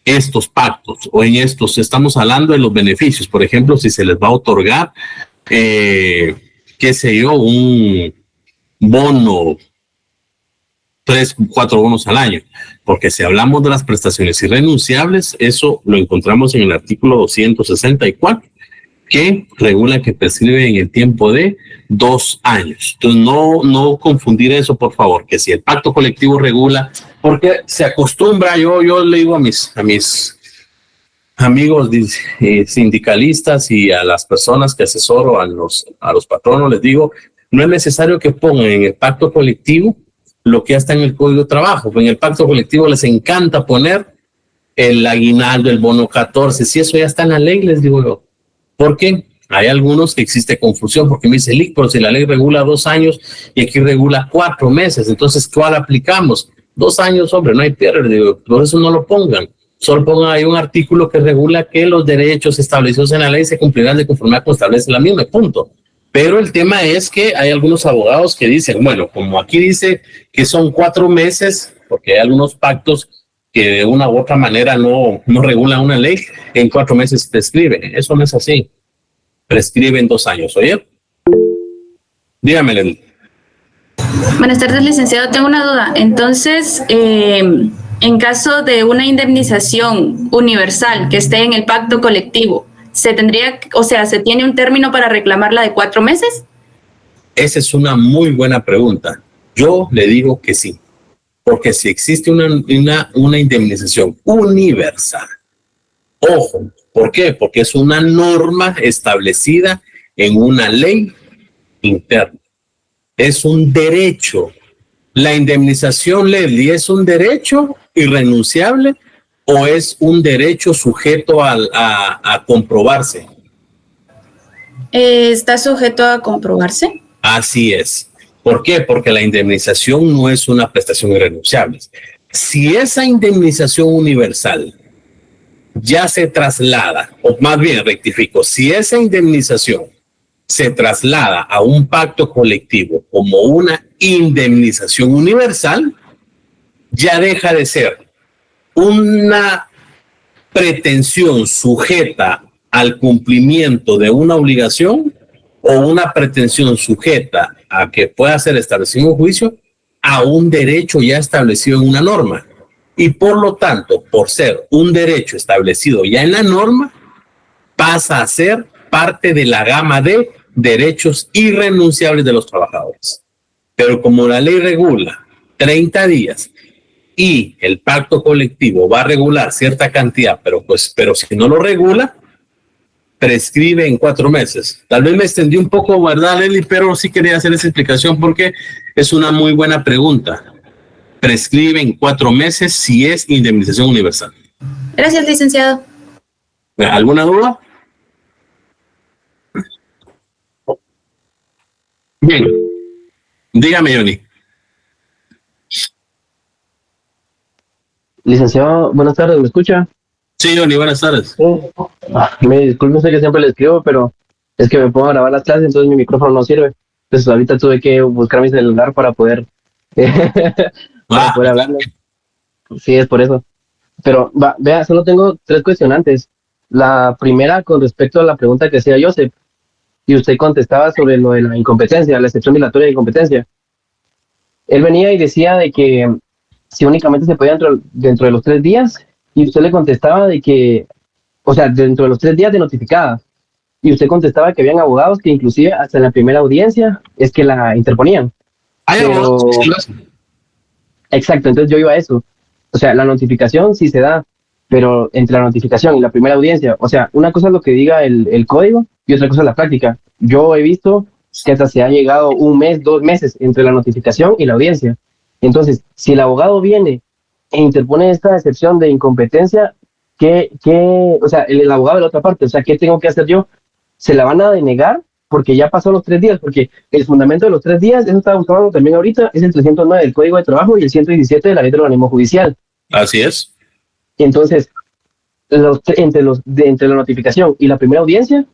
estos pactos o en estos, estamos hablando de los beneficios, por ejemplo, si se les va a otorgar, qué sé yo, un bono, 3, 4 bonos al año, porque si hablamos de las prestaciones irrenunciables, eso lo encontramos en el artículo 264, que regula que prescribe en el tiempo de 2 años. Entonces, no confundir eso, por favor, que si el pacto colectivo regula, porque se acostumbra, yo le digo a mis amigos sindicalistas y a las personas que asesoro a los patronos, les digo, no es necesario que pongan en el pacto colectivo lo que ya está en el Código de Trabajo. En el pacto colectivo les encanta poner el aguinaldo, el bono 14, si eso ya está en la ley, les digo yo. Porque hay algunos que existe confusión, porque me dice, pero si la ley regula 2 años y aquí regula 4 meses, entonces ¿cuál aplicamos? 2 años, hombre, no hay pierde, digo, por eso no lo pongan. Solo pongan ahí un artículo que regula que los derechos establecidos en la ley se cumplirán de conformidad con establece la misma, punto. Pero el tema es que hay algunos abogados que dicen, bueno, como aquí dice que son 4 meses, porque hay algunos pactos que de una u otra manera no regulan una ley, en 4 meses prescribe. Eso no es así. Prescribe en 2 años, ¿oye? Dígame, Lenny. Buenas tardes, licenciado. Tengo una duda. Entonces, en caso de una indemnización universal que esté en el pacto colectivo, ¿se tiene un término para reclamarla de 4 meses? Esa es una muy buena pregunta. Yo le digo que sí. Porque si existe una indemnización universal, ojo, ¿por qué? Porque es una norma establecida en una ley interna. Es un derecho. La indemnización, Leslie, ¿es un derecho irrenunciable o es un derecho sujeto a comprobarse? ¿Está sujeto a comprobarse? Así es. ¿Por qué? Porque la indemnización no es una prestación irrenunciable. Si esa indemnización universal ya se traslada, o más bien rectifico, si esa indemnización se traslada a un pacto colectivo como una indemnización universal, ya deja de ser una pretensión sujeta al cumplimiento de una obligación o una pretensión sujeta a que pueda ser establecido un juicio a un derecho ya establecido en una norma. Y por lo tanto, por ser un derecho establecido ya en la norma, pasa a ser parte de la gama de derechos irrenunciables de los trabajadores. Pero como la ley regula 30 días y el pacto colectivo va a regular cierta cantidad, pero si no lo regula, prescribe en 4 meses. Tal vez me extendí un poco, ¿verdad, Leli? Pero sí quería hacer esa explicación porque es una muy buena pregunta. Prescribe en 4 meses si es indemnización universal. Gracias, licenciado. ¿Alguna duda? Bien. Dígame, Johnny. Licenciado, buenas tardes, ¿me escucha? Sí, Johnny, buenas tardes. Me disculpe, sé que siempre le escribo, pero es que me pongo a grabar las clases, entonces mi micrófono no sirve. Entonces ahorita tuve que buscar mi celular para poder, hablar. Sí, es por eso. Pero vea, solo tengo 3 cuestionantes. La primera con respecto a la pregunta que hacía Joseph, y usted contestaba sobre lo de la incompetencia, la excepción dilatoria de incompetencia. Él venía y decía de que si únicamente se podía dentro de los 3 días, y usted le contestaba de que o sea, dentro de los 3 días de notificada. Y usted contestaba que habían abogados que inclusive hasta en la primera audiencia es que la interponían. Pero, exacto, entonces yo iba a eso. O sea, la notificación sí se da, pero entre la notificación y la primera audiencia, o sea, una cosa es lo que diga el código y otra cosa es la práctica. Yo he visto que hasta se ha llegado 1 mes, 2 meses entre la notificación y la audiencia. Entonces, si el abogado viene e interpone esta excepción de incompetencia, o sea, el abogado de la otra parte, o sea, ¿qué tengo que hacer yo? ¿Se la van a denegar? Porque ya pasó los 3 días, porque el fundamento de los 3 días, eso estaba buscando también ahorita, es el 309 del Código de Trabajo y el 117 de la Ley del Organismo Judicial. Así es. Entonces, entre la notificación y la primera audiencia,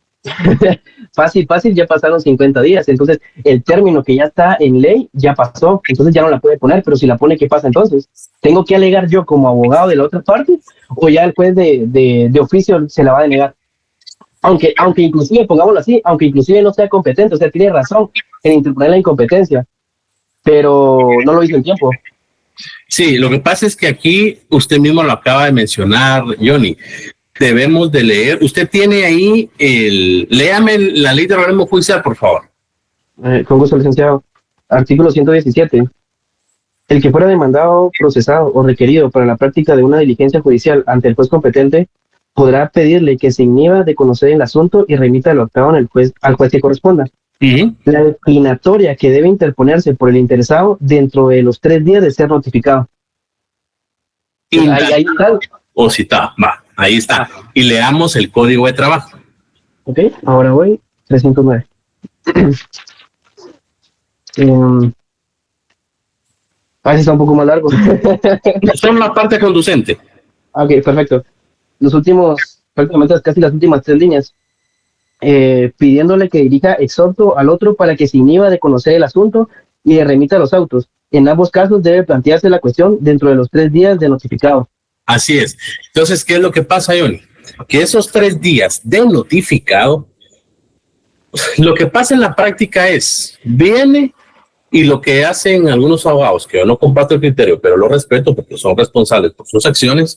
fácil, ya pasaron 50 días. Entonces, el término que ya está en ley ya pasó, entonces ya no la puede poner, pero si la pone, ¿qué pasa entonces? ¿Tengo que alegar yo como abogado de la otra parte o ya el juez de oficio se la va a denegar? Aunque inclusive, pongámoslo así, aunque inclusive no sea competente, o sea, tiene razón en interponer la incompetencia, pero no lo hizo en tiempo. Sí, lo que pasa es que aquí usted mismo lo acaba de mencionar, Johnny. Debemos de leer. Usted tiene ahí léame la Ley del Organismo Judicial, por favor. Con gusto, licenciado. Artículo 117. El que fuera demandado, procesado o requerido para la práctica de una diligencia judicial ante el juez competente podrá pedirle que se inhiba de conocer el asunto y remita el octavo al juez que corresponda. La declinatoria que debe interponerse por el interesado dentro de los 3 días de ser notificado. Ahí está. O citado, va, ahí está. Y leamos el Código de Trabajo. Ok, ahora voy, 309. A veces está un poco más largo. Son la parte conducente. Ok, perfecto. Los últimos, prácticamente casi las últimas 3 líneas. Pidiéndole que dirija exhorto al otro para que se inhiba de conocer el asunto y de remita los autos. En ambos casos debe plantearse la cuestión dentro de los 3 días de notificado. Así es. Entonces, ¿qué es lo que pasa, Johnny? Que esos 3 días de notificado, lo que pasa en la práctica es, viene y lo que hacen algunos abogados, que yo no comparto el criterio, pero lo respeto porque son responsables por sus acciones,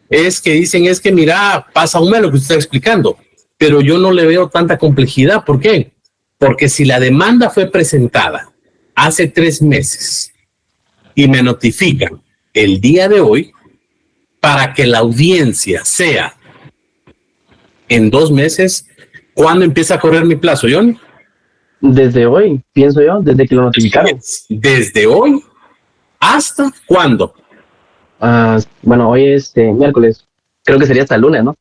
es que dicen, es que mira, pasa un mes lo que usted está explicando, pero yo no le veo tanta complejidad. ¿Por qué? Porque si la demanda fue presentada hace 3 meses y me notifican el día de hoy, para que la audiencia sea en 2 meses, ¿cuándo empieza a correr mi plazo, John? Desde hoy, pienso yo, desde que lo notificaron. ¿Desde hoy? ¿Hasta cuándo? Bueno, hoy es miércoles. Creo que sería hasta el lunes, ¿no?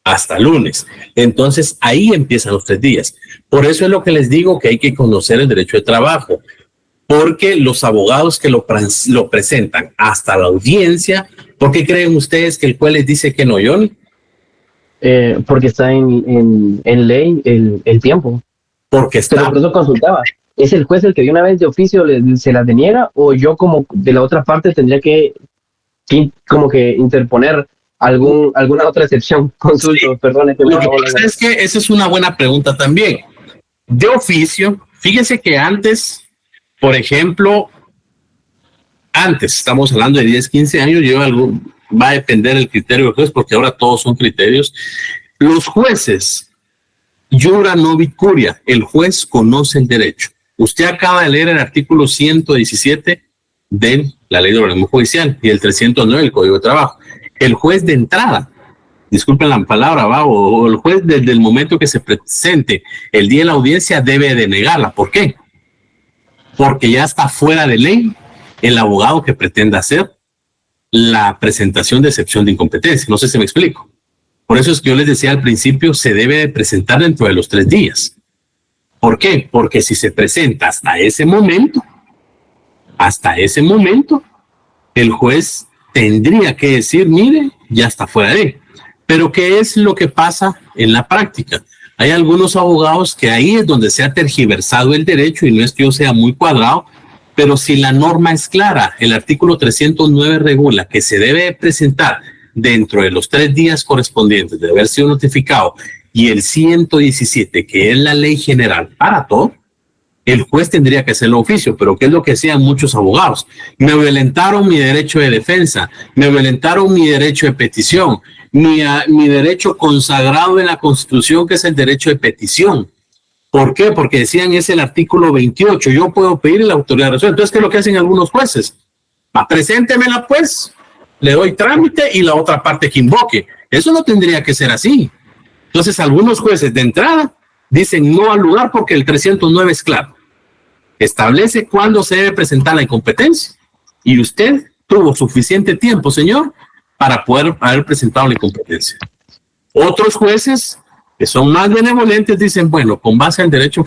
Hasta lunes. Entonces, ahí empiezan los 3 días. Por eso es lo que les digo, que hay que conocer el derecho de trabajo. Porque los abogados que lo presentan hasta la audiencia, ¿por qué creen ustedes que el juez les dice que no, John? Porque está en ley el tiempo. Porque está. Pero por eso consultaba. ¿Es el juez el que de una vez de oficio se las deniega o yo como de la otra parte tendría que como que interponer alguna otra excepción? Consulto, sí. Perdón. Lo que pasa es que esa es una buena pregunta también. De oficio, fíjense que antes, por ejemplo, estamos hablando de 10, 15 años, va a depender del criterio del juez, porque ahora todos son criterios. Los jueces, iura novit curia, el juez conoce el derecho. Usted acaba de leer el artículo 117 de la Ley del Organismo Judicial y el 309 del Código de Trabajo. El juez de entrada, disculpen la palabra, o el juez desde el momento que se presente el día de la audiencia debe denegarla. ¿Por qué? Porque ya está fuera de ley el abogado que pretenda hacer la presentación de excepción de incompetencia. No sé si me explico. Por eso es que yo les decía al principio, se debe de presentar dentro de los 3 días. ¿Por qué? Porque si se presenta hasta ese momento, el juez tendría que decir, mire, ya está fuera de ley. Pero ¿qué es lo que pasa en la práctica? Hay algunos abogados que ahí es donde se ha tergiversado el derecho, y no es que yo sea muy cuadrado, pero si la norma es clara, el artículo 309 regula que se debe presentar dentro de los 3 días correspondientes de haber sido notificado, y el 117, que es la ley general para todo, el juez tendría que hacerlo oficio, pero ¿qué es lo que hacían muchos abogados? Me violentaron mi derecho de defensa, me violentaron mi derecho de petición, mi derecho consagrado en la Constitución, que es el derecho de petición. ¿Por qué? Porque decían es el artículo 28, yo puedo pedir la autoridad de resolución. Entonces, ¿qué es lo que hacen algunos jueces? Preséntemela pues, le doy trámite y la otra parte que invoque. Eso no tendría que ser así. Entonces, algunos jueces de entrada dicen no al lugar porque el 309 es claro. Establece cuándo se debe presentar la incompetencia. Y usted tuvo suficiente tiempo, señor, para poder haber presentado la incompetencia. Otros jueces que son más benevolentes dicen, bueno, con base al derecho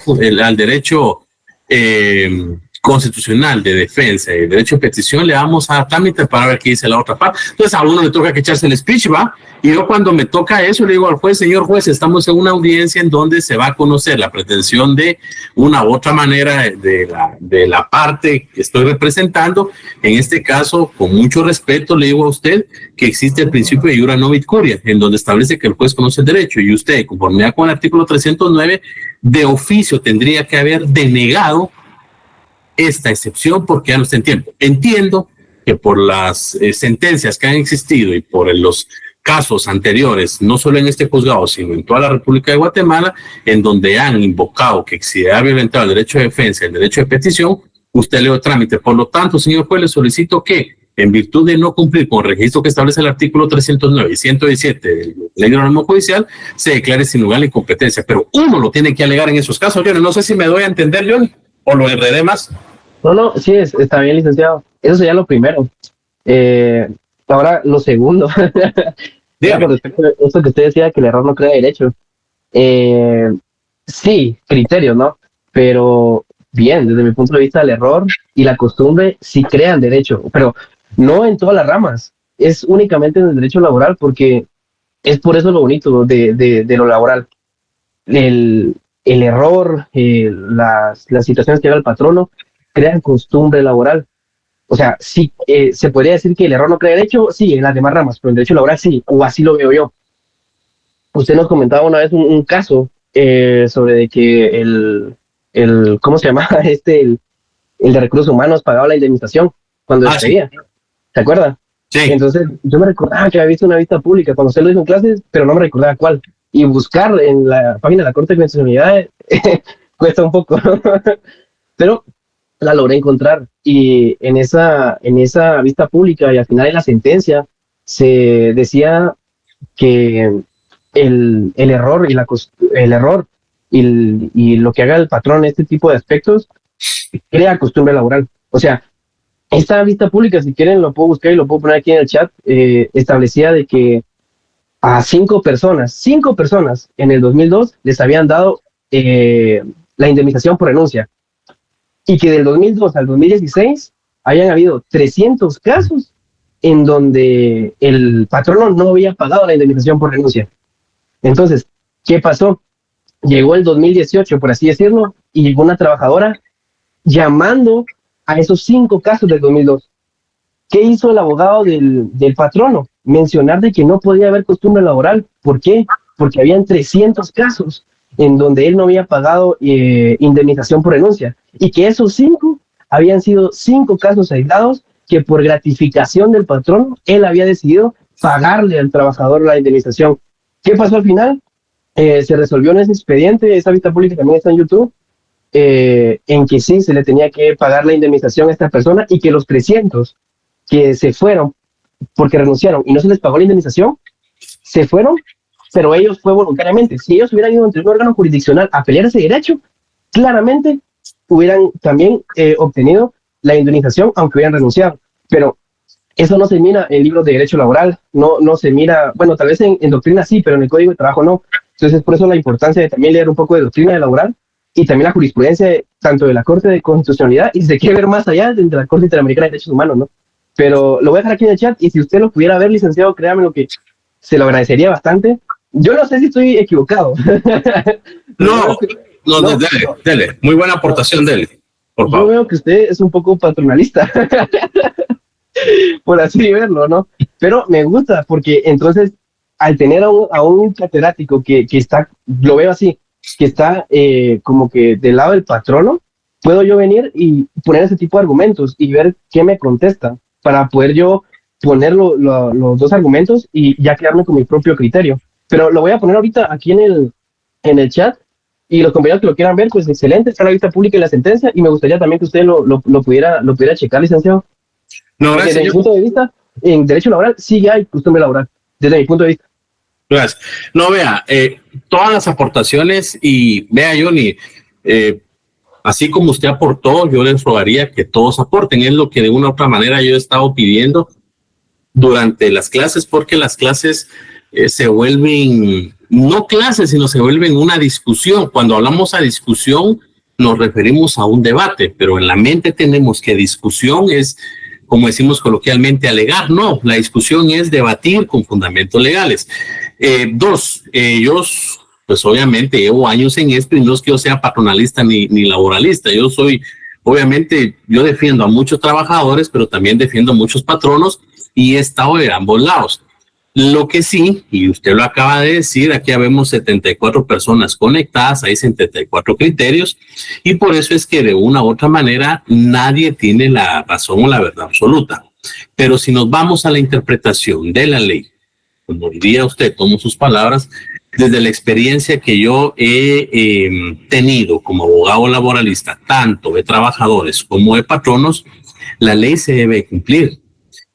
constitucional de defensa y el derecho de petición, le damos a trámite para ver qué dice la otra parte. Entonces a uno le toca que echarse el speech, ¿va? Y yo cuando me toca eso le digo al juez, señor juez, estamos en una audiencia en donde se va a conocer la pretensión de una u otra manera de la parte que estoy representando. En este caso, con mucho respeto, le digo a usted que existe el principio de iura novit curia, en donde establece que el juez conoce el derecho, y usted, conforme con el artículo 309, de oficio tendría que haber denegado esta excepción porque ya no está en tiempo. Entiendo que por las sentencias que han existido y por los casos anteriores, no solo en este juzgado, sino en toda la República de Guatemala, en donde han invocado que si ha violentado el derecho de defensa y el derecho de petición, usted le dio trámite. Por lo tanto, señor juez, le solicito que, en virtud de no cumplir con el registro que establece el artículo 309 y 117 de la Ley de Ordenamiento Judicial, se declare sin lugar la incompetencia. Pero uno lo tiene que alegar en esos casos. Yo no sé si me doy a entender, Johnny, o lo enredé más. No, sí, está bien, licenciado. Eso sería lo primero. Ahora, lo segundo. Con respecto a esto que usted decía, que el error no crea derecho. Sí, criterios, ¿no? Pero, bien, desde mi punto de vista, el error y la costumbre sí crean derecho, pero no en todas las ramas. Es únicamente en el derecho laboral, porque es por eso lo bonito de lo laboral. El error, las situaciones que haga el patrono, crean costumbre laboral. O sea, sí, se podría decir que el error no crea derecho, sí, en las demás ramas, pero en derecho laboral sí, o así lo veo yo. Usted nos comentaba una vez un caso sobre de que el ¿cómo se llama? El de recursos humanos pagaba la indemnización cuando despedía. Sí. ¿Se acuerda? Sí. Entonces, yo me recordaba que había visto una vista pública cuando usted lo dijo en clases, pero no me recordaba cuál. Y buscar en la página de la Corte de Constitucionalidad cuesta un poco. Pero la logré encontrar, y en esa vista pública y al final de la sentencia se decía que el error y lo que haga el patrón en este tipo de aspectos crea costumbre laboral. O sea, esta vista pública, si quieren lo puedo buscar y lo puedo poner aquí en el chat, establecía de que a 5 personas en el 2002 les habían dado la indemnización por renuncia, y que del 2002 al 2016 hayan habido 300 casos en donde el patrono no había pagado la indemnización por renuncia. Entonces, ¿qué pasó? Llegó el 2018, por así decirlo, y llegó una trabajadora llamando a esos 5 casos del 2002. ¿Qué hizo el abogado del patrono? Mencionar de que no podía haber costumbre laboral. ¿Por qué? Porque habían 300 casos en donde él no había pagado indemnización por renuncia, y que esos 5 habían sido 5 casos aislados que por gratificación del patrón él había decidido pagarle al trabajador la indemnización. ¿Qué pasó al final? Se resolvió en ese expediente, esa vista pública también está en YouTube, en que sí se le tenía que pagar la indemnización a esta persona, y que los 300 que se fueron porque renunciaron y no se les pagó la indemnización, se fueron, pero ellos fue voluntariamente. Si ellos hubieran ido ante un órgano jurisdiccional a pelear ese derecho, claramente hubieran también obtenido la indemnización, aunque hubieran renunciado. Pero eso no se mira en libros de derecho laboral, no se mira, bueno, tal vez en doctrina sí, pero en el Código de Trabajo no. Entonces, por eso la importancia de también leer un poco de doctrina laboral y también la jurisprudencia tanto de la Corte de Constitucionalidad, y si se quiere ver más allá, de la Corte Interamericana de Derechos Humanos, ¿no? Pero lo voy a dejar aquí en el chat, y si usted lo pudiera ver, licenciado, créame lo que se lo agradecería bastante. Yo no sé si estoy equivocado. No, dele. Muy buena aportación, dele. Por favor. Yo veo que usted es un poco patronalista, por así verlo, ¿no? Pero me gusta, porque entonces, al tener a un catedrático que está, lo veo así, que está como que del lado del patrono, puedo yo venir y poner ese tipo de argumentos y ver qué me contesta para poder yo poner los dos argumentos y ya quedarme con mi propio criterio. Pero lo voy a poner ahorita aquí en el chat y los compañeros que lo quieran ver, pues excelente, está a la vista pública en la sentencia y me gustaría también que usted lo pudiera checar, licenciado. No, gracias. Desde mi punto de vista, en derecho laboral sí hay costumbre laboral, desde mi punto de vista. Gracias. No, vea, todas las aportaciones y vea, Johnny, así como usted aportó, yo les rogaría que todos aporten. Es lo que de una u otra manera yo he estado pidiendo durante las clases, porque las clases se vuelven, no clases, sino se vuelven una discusión. Cuando hablamos a discusión, nos referimos a un debate, pero en la mente tenemos que discusión es, como decimos coloquialmente, alegar. No, la discusión es debatir con fundamentos legales. Dos, ellos, pues obviamente llevo años en esto y no es que yo sea patronalista ni laboralista. Yo soy, obviamente, yo defiendo a muchos trabajadores, pero también defiendo a muchos patronos y he estado de ambos lados. Lo que sí, y usted lo acaba de decir, aquí habemos 74 personas conectadas, hay 74 criterios, y por eso es que de una u otra manera nadie tiene la razón o la verdad absoluta. Pero si nos vamos a la interpretación de la ley, como diría usted, tomo sus palabras, desde la experiencia que yo he tenido como abogado laboralista, tanto de trabajadores como de patronos, la ley se debe cumplir.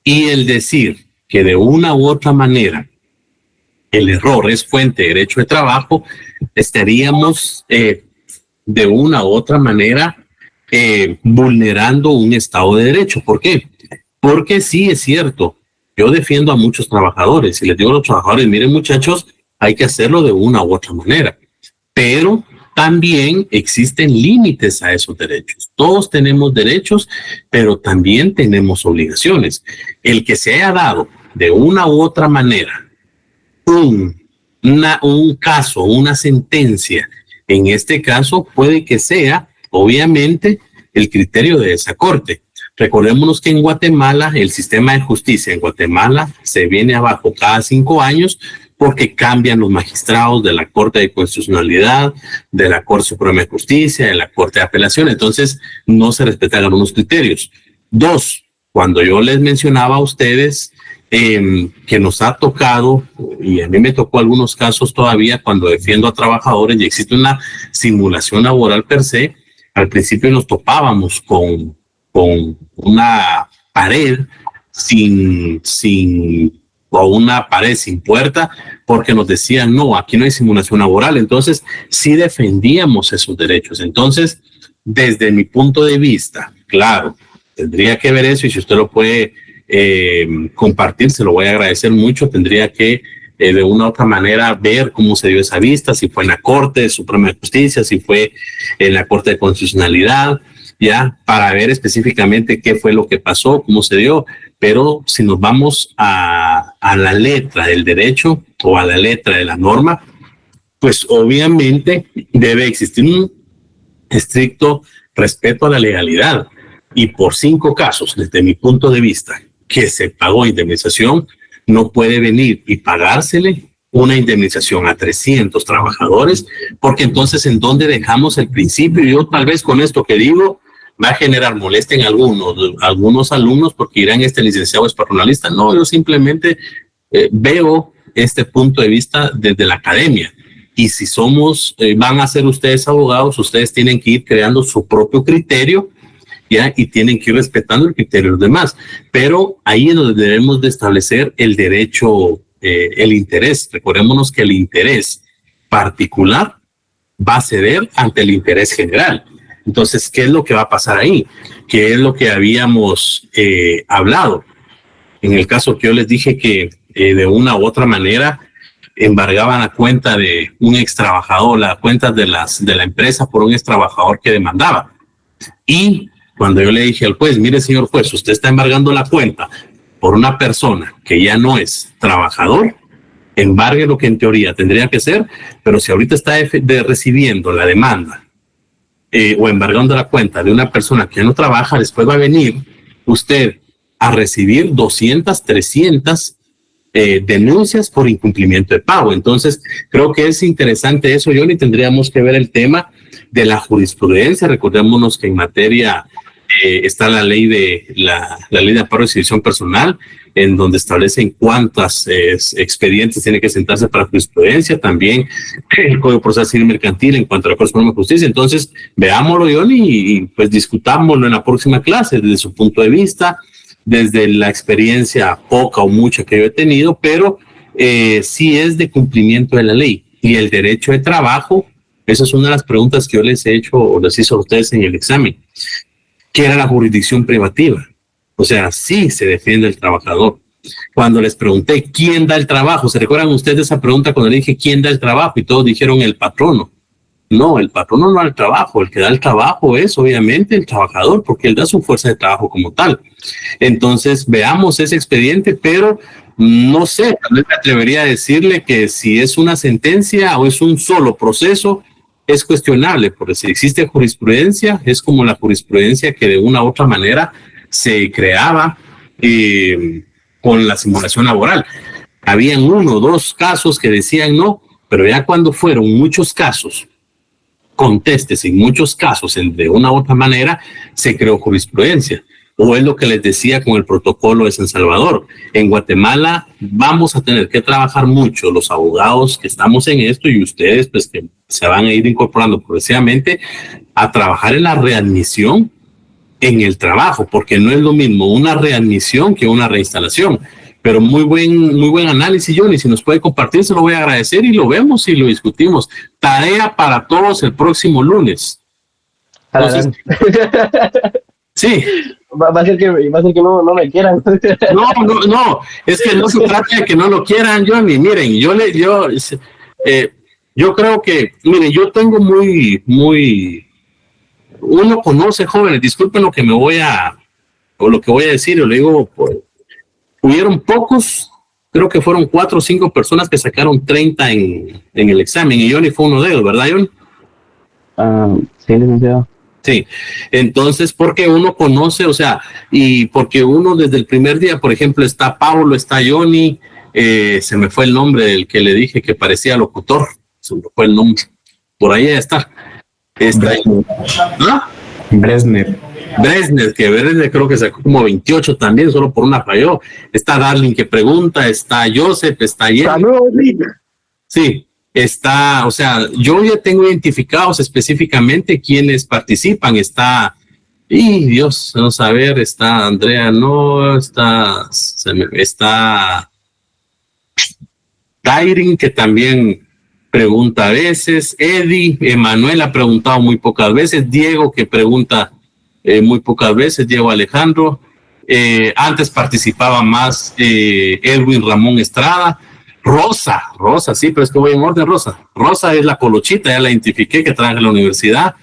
Y el decir que de una u otra manera el error es fuente de derecho de trabajo, estaríamos de una u otra manera vulnerando un Estado de Derecho. ¿Por qué? Porque sí es cierto, yo defiendo a muchos trabajadores y les digo a los trabajadores, miren muchachos, hay que hacerlo de una u otra manera, pero también existen límites a esos derechos. Todos tenemos derechos, pero también tenemos obligaciones. El que se haya dado de una u otra manera un caso, una sentencia, en este caso puede que sea, obviamente, el criterio de esa corte. Recordémonos que en Guatemala, el sistema de justicia en Guatemala se viene abajo cada 5 años porque cambian los magistrados de la Corte de Constitucionalidad, de la Corte Suprema de Justicia, de la Corte de Apelación. Entonces, no se respetan algunos criterios. 2, cuando yo les mencionaba a ustedes que nos ha tocado, y a mí me tocó algunos casos todavía cuando defiendo a trabajadores y existe una simulación laboral per se, al principio nos topábamos con una pared o una pared sin puerta, porque nos decían, no, aquí no hay simulación laboral. Entonces, sí defendíamos esos derechos. Entonces, desde mi punto de vista, claro, tendría que ver eso, y si usted lo puede compartir, se lo voy a agradecer mucho. Tendría que, de una u otra manera, ver cómo se dio esa vista, si fue en la Corte Suprema de Justicia, si fue en la Corte de Constitucionalidad, ya, para ver específicamente qué fue lo que pasó, cómo se dio. Pero si nos vamos a la letra del derecho o a la letra de la norma, pues obviamente debe existir un estricto respeto a la legalidad. Y por 5 casos, desde mi punto de vista, que se pagó indemnización, no puede venir y pagársele una indemnización a 300 trabajadores, porque entonces, ¿en dónde dejamos el principio? Yo tal vez con esto que digo va a generar molestia en algunos alumnos, porque dirán, este licenciado es patronalista. No, yo simplemente veo este punto de vista desde la academia. Y si van a ser ustedes abogados, ustedes tienen que ir creando su propio criterio, ¿ya? Y tienen que ir respetando el criterio de los demás. Pero ahí es donde debemos de establecer el derecho, el interés. Recordémonos que el interés particular va a ceder ante el interés general. Entonces, ¿qué es lo que va a pasar ahí? ¿Qué es lo que habíamos hablado? En el caso que yo les dije que de una u otra manera embargaban la cuenta de un ex trabajador, la cuenta de la empresa por un ex trabajador que demandaba. Y cuando yo le dije al juez, mire señor juez, usted está embargando la cuenta por una persona que ya no es trabajador, embargue lo que en teoría tendría que ser, pero si ahorita está recibiendo la demanda o embargando la cuenta de una persona que ya no trabaja, después va a venir usted a recibir 200, 300 denuncias por incumplimiento de pago. Entonces, creo que es interesante eso, Johnny. Tendríamos que ver el tema de la jurisprudencia. Recordémonos que en materia está la ley la ley de amparo y decisión personal, en donde establecen cuántas expedientes tiene que sentarse para jurisprudencia, también el Código Procesal Civil Mercantil en cuanto a la Corte Suprema de Justicia. Entonces, veámoslo, Johnny, y pues discutámoslo en la próxima clase desde su punto de vista, desde la experiencia poca o mucha que yo he tenido, pero sí es de cumplimiento de la ley. Y el derecho de trabajo, esa es una de las preguntas que yo les he hecho o les hice a ustedes en el examen. ¿Qué era la jurisdicción privativa? O sea, sí se defiende el trabajador. Cuando les pregunté quién da el trabajo, ¿se recuerdan ustedes de esa pregunta cuando le dije quién da el trabajo? Y todos dijeron el patrono. No, el patrono no da el trabajo. El que da el trabajo es obviamente el trabajador, porque él da su fuerza de trabajo como tal. Entonces, veamos ese expediente, pero no sé, tal vez me atrevería a decirle que si es una sentencia o es un solo proceso, es cuestionable, porque si existe jurisprudencia, es como la jurisprudencia que de una u otra manera se creaba con la simulación laboral. Habían 1 o 2 casos que decían no, pero ya cuando fueron muchos casos, contestes en muchos casos, de una u otra manera, se creó jurisprudencia. O es lo que les decía con el protocolo de San Salvador. En Guatemala vamos a tener que trabajar mucho los abogados que estamos en esto y ustedes pues que se van a ir incorporando progresivamente a trabajar en la readmisión en el trabajo, porque no es lo mismo una readmisión que una reinstalación. Pero muy buen análisis, Johnny. Si nos puede compartir, se lo voy a agradecer y lo vemos y lo discutimos. Tarea para todos el próximo lunes. Entonces, sí. Va a ser que no me quieran. No, es que no se trata de que no lo quieran, Johnny. Miren, yo creo que, miren, yo tengo uno conoce jóvenes, disculpen lo que voy a decir, yo le digo, pues, hubieron pocos, creo que fueron 4 o 5 personas que sacaron 30 en el examen, y Johnny fue uno de ellos, ¿verdad, Johnny? Sí, licenciado. Sí, entonces porque uno conoce, o sea, y porque uno desde el primer día, por ejemplo, está Pablo, está Johnny, se me fue el nombre del que le dije que parecía locutor, se me fue el nombre, por ahí está. ¿Ah? Bresner, que Bresner creo que sacó como 28 también, solo por una falló. Está Darling que pregunta, está Joseph, está Jenny. Sí. Está, o sea, yo ya tengo identificados específicamente quienes participan. Está, Dios, vamos a ver, está Andrea, no, está Tyrin, que también pregunta a veces, Eddie, Emanuel ha preguntado muy pocas veces, Diego, que pregunta muy pocas veces, Diego Alejandro, antes participaba más Edwin Ramón Estrada, Rosa, sí, pero es que voy en orden, Rosa es la colochita, ya la identifiqué, que trabaja en la universidad.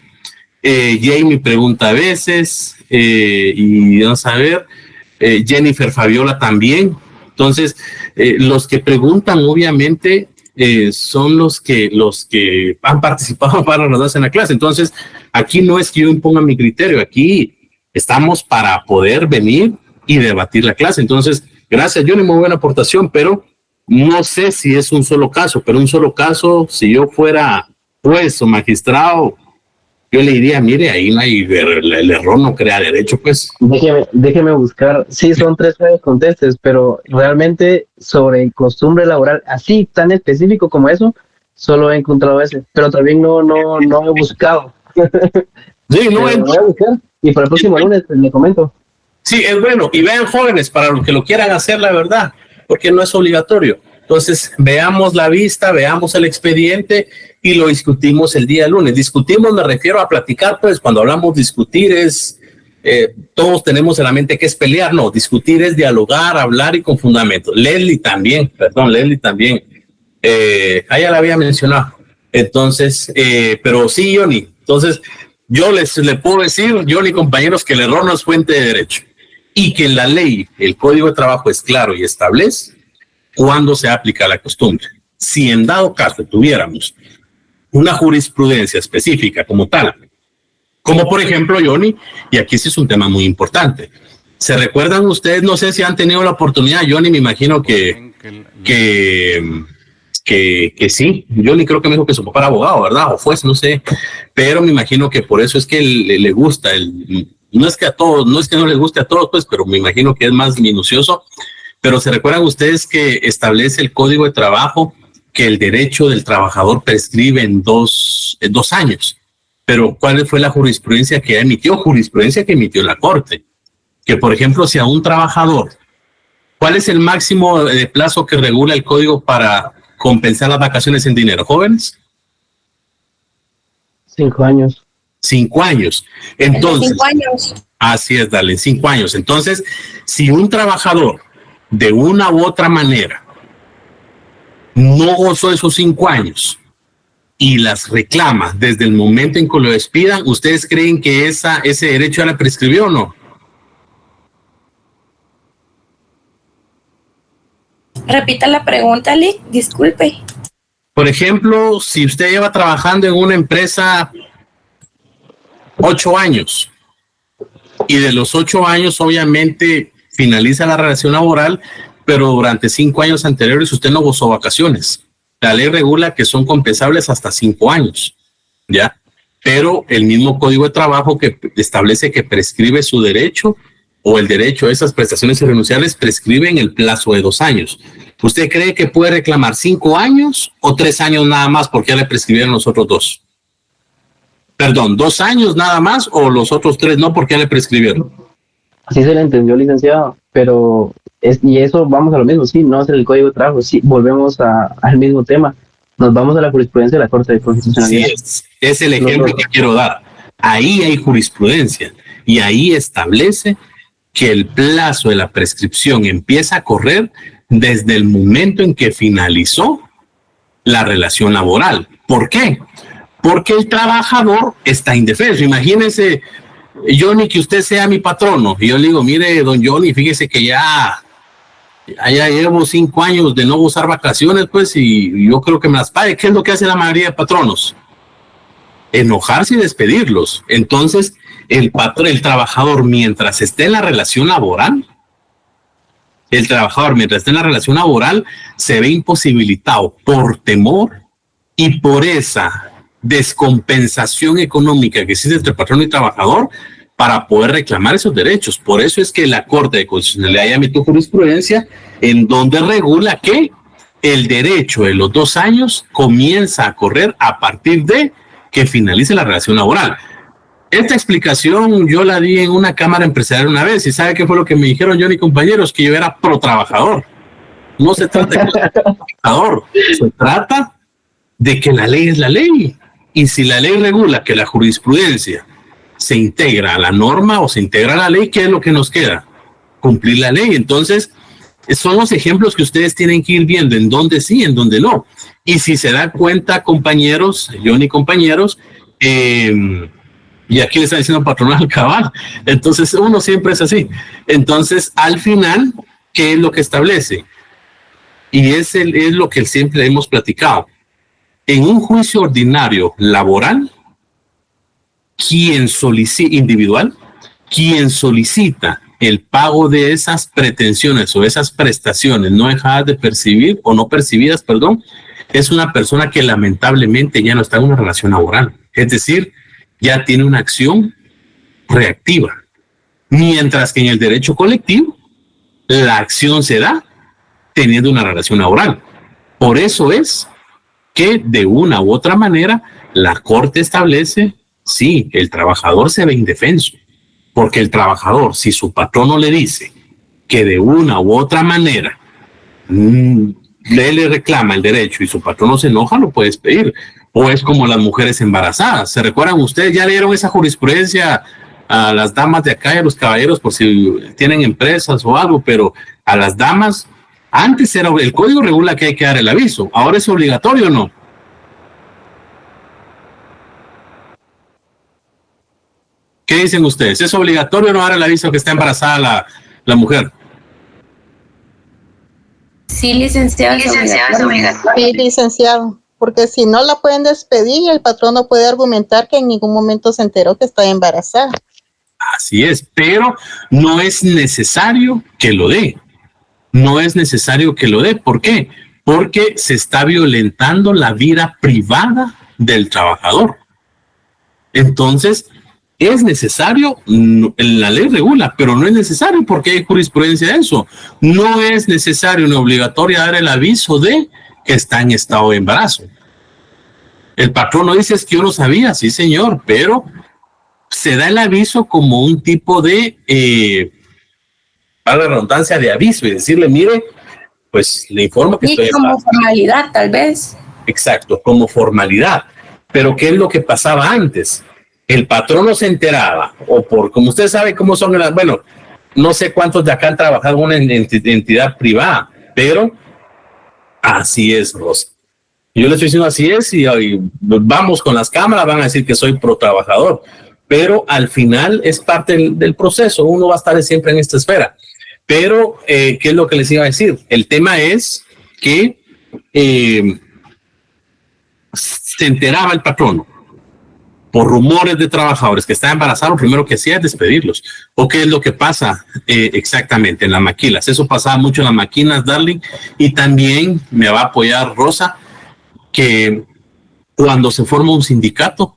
Jamie pregunta a veces, y vamos a ver, Jennifer Fabiola también. Entonces, los que preguntan, obviamente, son los que han participado para rodarse en la clase. Entonces, aquí no es que yo imponga mi criterio, aquí estamos para poder venir y debatir la clase. Entonces, gracias, Johnny, muy buena aportación, pero no sé si es un solo caso, pero un solo caso, si yo fuera juez o magistrado, yo le diría, mire, ahí no hay, el error no crea derecho, pues. Déjeme buscar, sí, son 3 contestes, pero realmente sobre costumbre laboral, así tan específico como eso, solo he encontrado ese, pero también no he buscado. Sí, no he voy a buscar, y para el próximo lunes le comento. Sí, es bueno, y vean, jóvenes, para los que lo quieran hacer, la verdad, porque no es obligatorio. Entonces, veamos la vista, veamos el expediente y lo discutimos el día lunes. Discutimos, me refiero a platicar, pues cuando hablamos discutir es, todos tenemos en la mente que es pelear, no, discutir es dialogar, hablar y con fundamento. Leslie también, ya la había mencionado. Entonces, pero sí, Johnny, entonces yo le puedo decir, Johnny, compañeros, que el error no es fuente de derecho y que en la ley, el Código de Trabajo es claro y establece cuándo se aplica la costumbre. Si en dado caso tuviéramos una jurisprudencia específica como tal, como por ejemplo, Johnny, y aquí sí es un tema muy importante. ¿Se recuerdan ustedes? No sé si han tenido la oportunidad, Johnny, me imagino que que sí. Yo ni creo que me dijo que su papá era abogado, ¿verdad? O fuese, no sé. Pero me imagino que por eso es que le gusta. No es que a todos, no es que no les guste a todos, pues, pero me imagino que es más minucioso. Pero se recuerdan ustedes que establece el Código de Trabajo que el derecho del trabajador prescribe en dos años. Pero ¿cuál fue la jurisprudencia que emitió? Jurisprudencia que emitió la Corte. Que, por ejemplo, si a un trabajador, ¿cuál es el máximo de plazo que regula el código para compensar las vacaciones en dinero, jóvenes? 5 años. 5 años. Entonces, 5 años. Así es, dale, 5 años. Entonces, si un trabajador de una u otra manera no gozó esos 5 años y las reclama desde el momento en que lo despidan, ¿ustedes creen que ese derecho ya la prescribió o no? Repita la pregunta, Lick, disculpe. Por ejemplo, si usted lleva trabajando en una empresa 8 años y de los 8 años obviamente finaliza la relación laboral, pero durante 5 años anteriores usted no gozó vacaciones. La ley regula que son compensables hasta 5 años, ¿ya? Pero el mismo Código de Trabajo que establece que prescribe su derecho o el derecho a esas prestaciones irrenunciables prescribe en el plazo de 2 años. ¿Usted cree que puede reclamar 5 años o 3 años nada más porque ya le prescribieron los otros 2? Perdón, 2 años nada más o los otros 3 no porque ya le prescribieron. Así se le entendió, licenciado, pero y eso vamos a lo mismo, sí, no es el Código de Trabajo, sí, volvemos al mismo tema, nos vamos a la jurisprudencia de la Corte de Constitucionalidad. Sí, es el ejemplo que quiero dar. Ahí hay jurisprudencia y ahí establece que el plazo de la prescripción empieza a correr desde el momento en que finalizó la relación laboral. ¿Por qué? Porque el trabajador está indefenso. Imagínense, Johnny, que usted sea mi patrono y yo le digo, mire, don Johnny, fíjese que ya llevo 5 años de no usar vacaciones, pues, y yo creo que me las pague. ¿Qué es lo que hace la mayoría de patronos? Enojarse y despedirlos. Entonces, el trabajador, mientras esté en la relación laboral, se ve imposibilitado por temor y por esa descompensación económica que existe entre patrón y trabajador para poder reclamar esos derechos. Por eso es que la Corte de Constitucionalidad ya emitió jurisprudencia en donde regula que el derecho de los 2 años comienza a correr a partir de que finalice la relación laboral. Esta explicación yo la di en una cámara empresarial una vez y ¿sabe qué fue lo que me dijeron Johnny y compañeros? Que yo era pro trabajador. No se trata de trabajador, se trata de que la ley es la ley. Y si la ley regula que la jurisprudencia se integra a la norma o se integra a la ley, ¿qué es lo que nos queda? Cumplir la ley. Entonces, son los ejemplos que ustedes tienen que ir viendo en dónde sí, en dónde no. Y si se da cuenta, compañeros, Johnny, compañeros, y aquí le está diciendo patronal cabal, entonces uno siempre es así. Entonces, al final, ¿qué es lo que establece? Y es lo que siempre hemos platicado. En un juicio ordinario laboral, quien solicita el pago de esas pretensiones o esas prestaciones no dejadas de percibir o no percibidas, perdón, es una persona que lamentablemente ya no está en una relación laboral. Es decir, ya tiene una acción reactiva. Mientras que en el derecho colectivo, la acción se da teniendo una relación laboral. Por eso es que de una u otra manera la Corte establece, sí, el trabajador se ve indefenso, porque el trabajador, si su patrono le dice que de una u otra manera le reclama el derecho y su patrono se enoja, lo puede despedir. O es como las mujeres embarazadas. ¿Se recuerdan ustedes? Ya leyeron esa jurisprudencia a las damas de acá y a los caballeros por si tienen empresas o algo, pero a las damas, antes era el código regula que hay que dar el aviso. ¿Ahora es obligatorio o no? ¿Qué dicen ustedes? ¿Es obligatorio o no dar el aviso que está embarazada la mujer? Sí, licenciado, es obligatorio. Sí, licenciado, porque si no la pueden despedir, el patrón no puede argumentar que en ningún momento se enteró que está embarazada. Así es, pero no es necesario que lo dé. No es necesario que lo dé. ¿Por qué? porque se está violentando la vida privada del trabajador. Entonces, es necesario, la ley regula, pero no es necesario porque hay jurisprudencia de eso. No es necesario ni obligatorio dar el aviso de que está en estado de embarazo. El patrón no dice, es que yo no sabía, sí señor, pero se da el aviso como un tipo de, para la redundancia, de aviso y decirle, mire, pues le informo que estoy como formalidad, tal vez. Exacto, como formalidad. Pero ¿qué es lo que pasaba antes? El patrón no se enteraba, o por, como usted sabe cómo son, bueno, no sé cuántos de acá han trabajado en una entidad privada, pero así es, Rosa. Yo le estoy diciendo así es y vamos con las cámaras, van a decir que soy pro trabajador, pero al final es parte del proceso, uno va a estar siempre en esta esfera. Pero, ¿qué es lo que les iba a decir? El tema es que se enteraba el patrono por rumores de trabajadores que estaban embarazados, lo primero que hacía es despedirlos. ¿O qué es lo que pasa exactamente en las maquilas? Eso pasaba mucho en las máquinas, Darling, y también me va a apoyar Rosa, que cuando se forma un sindicato,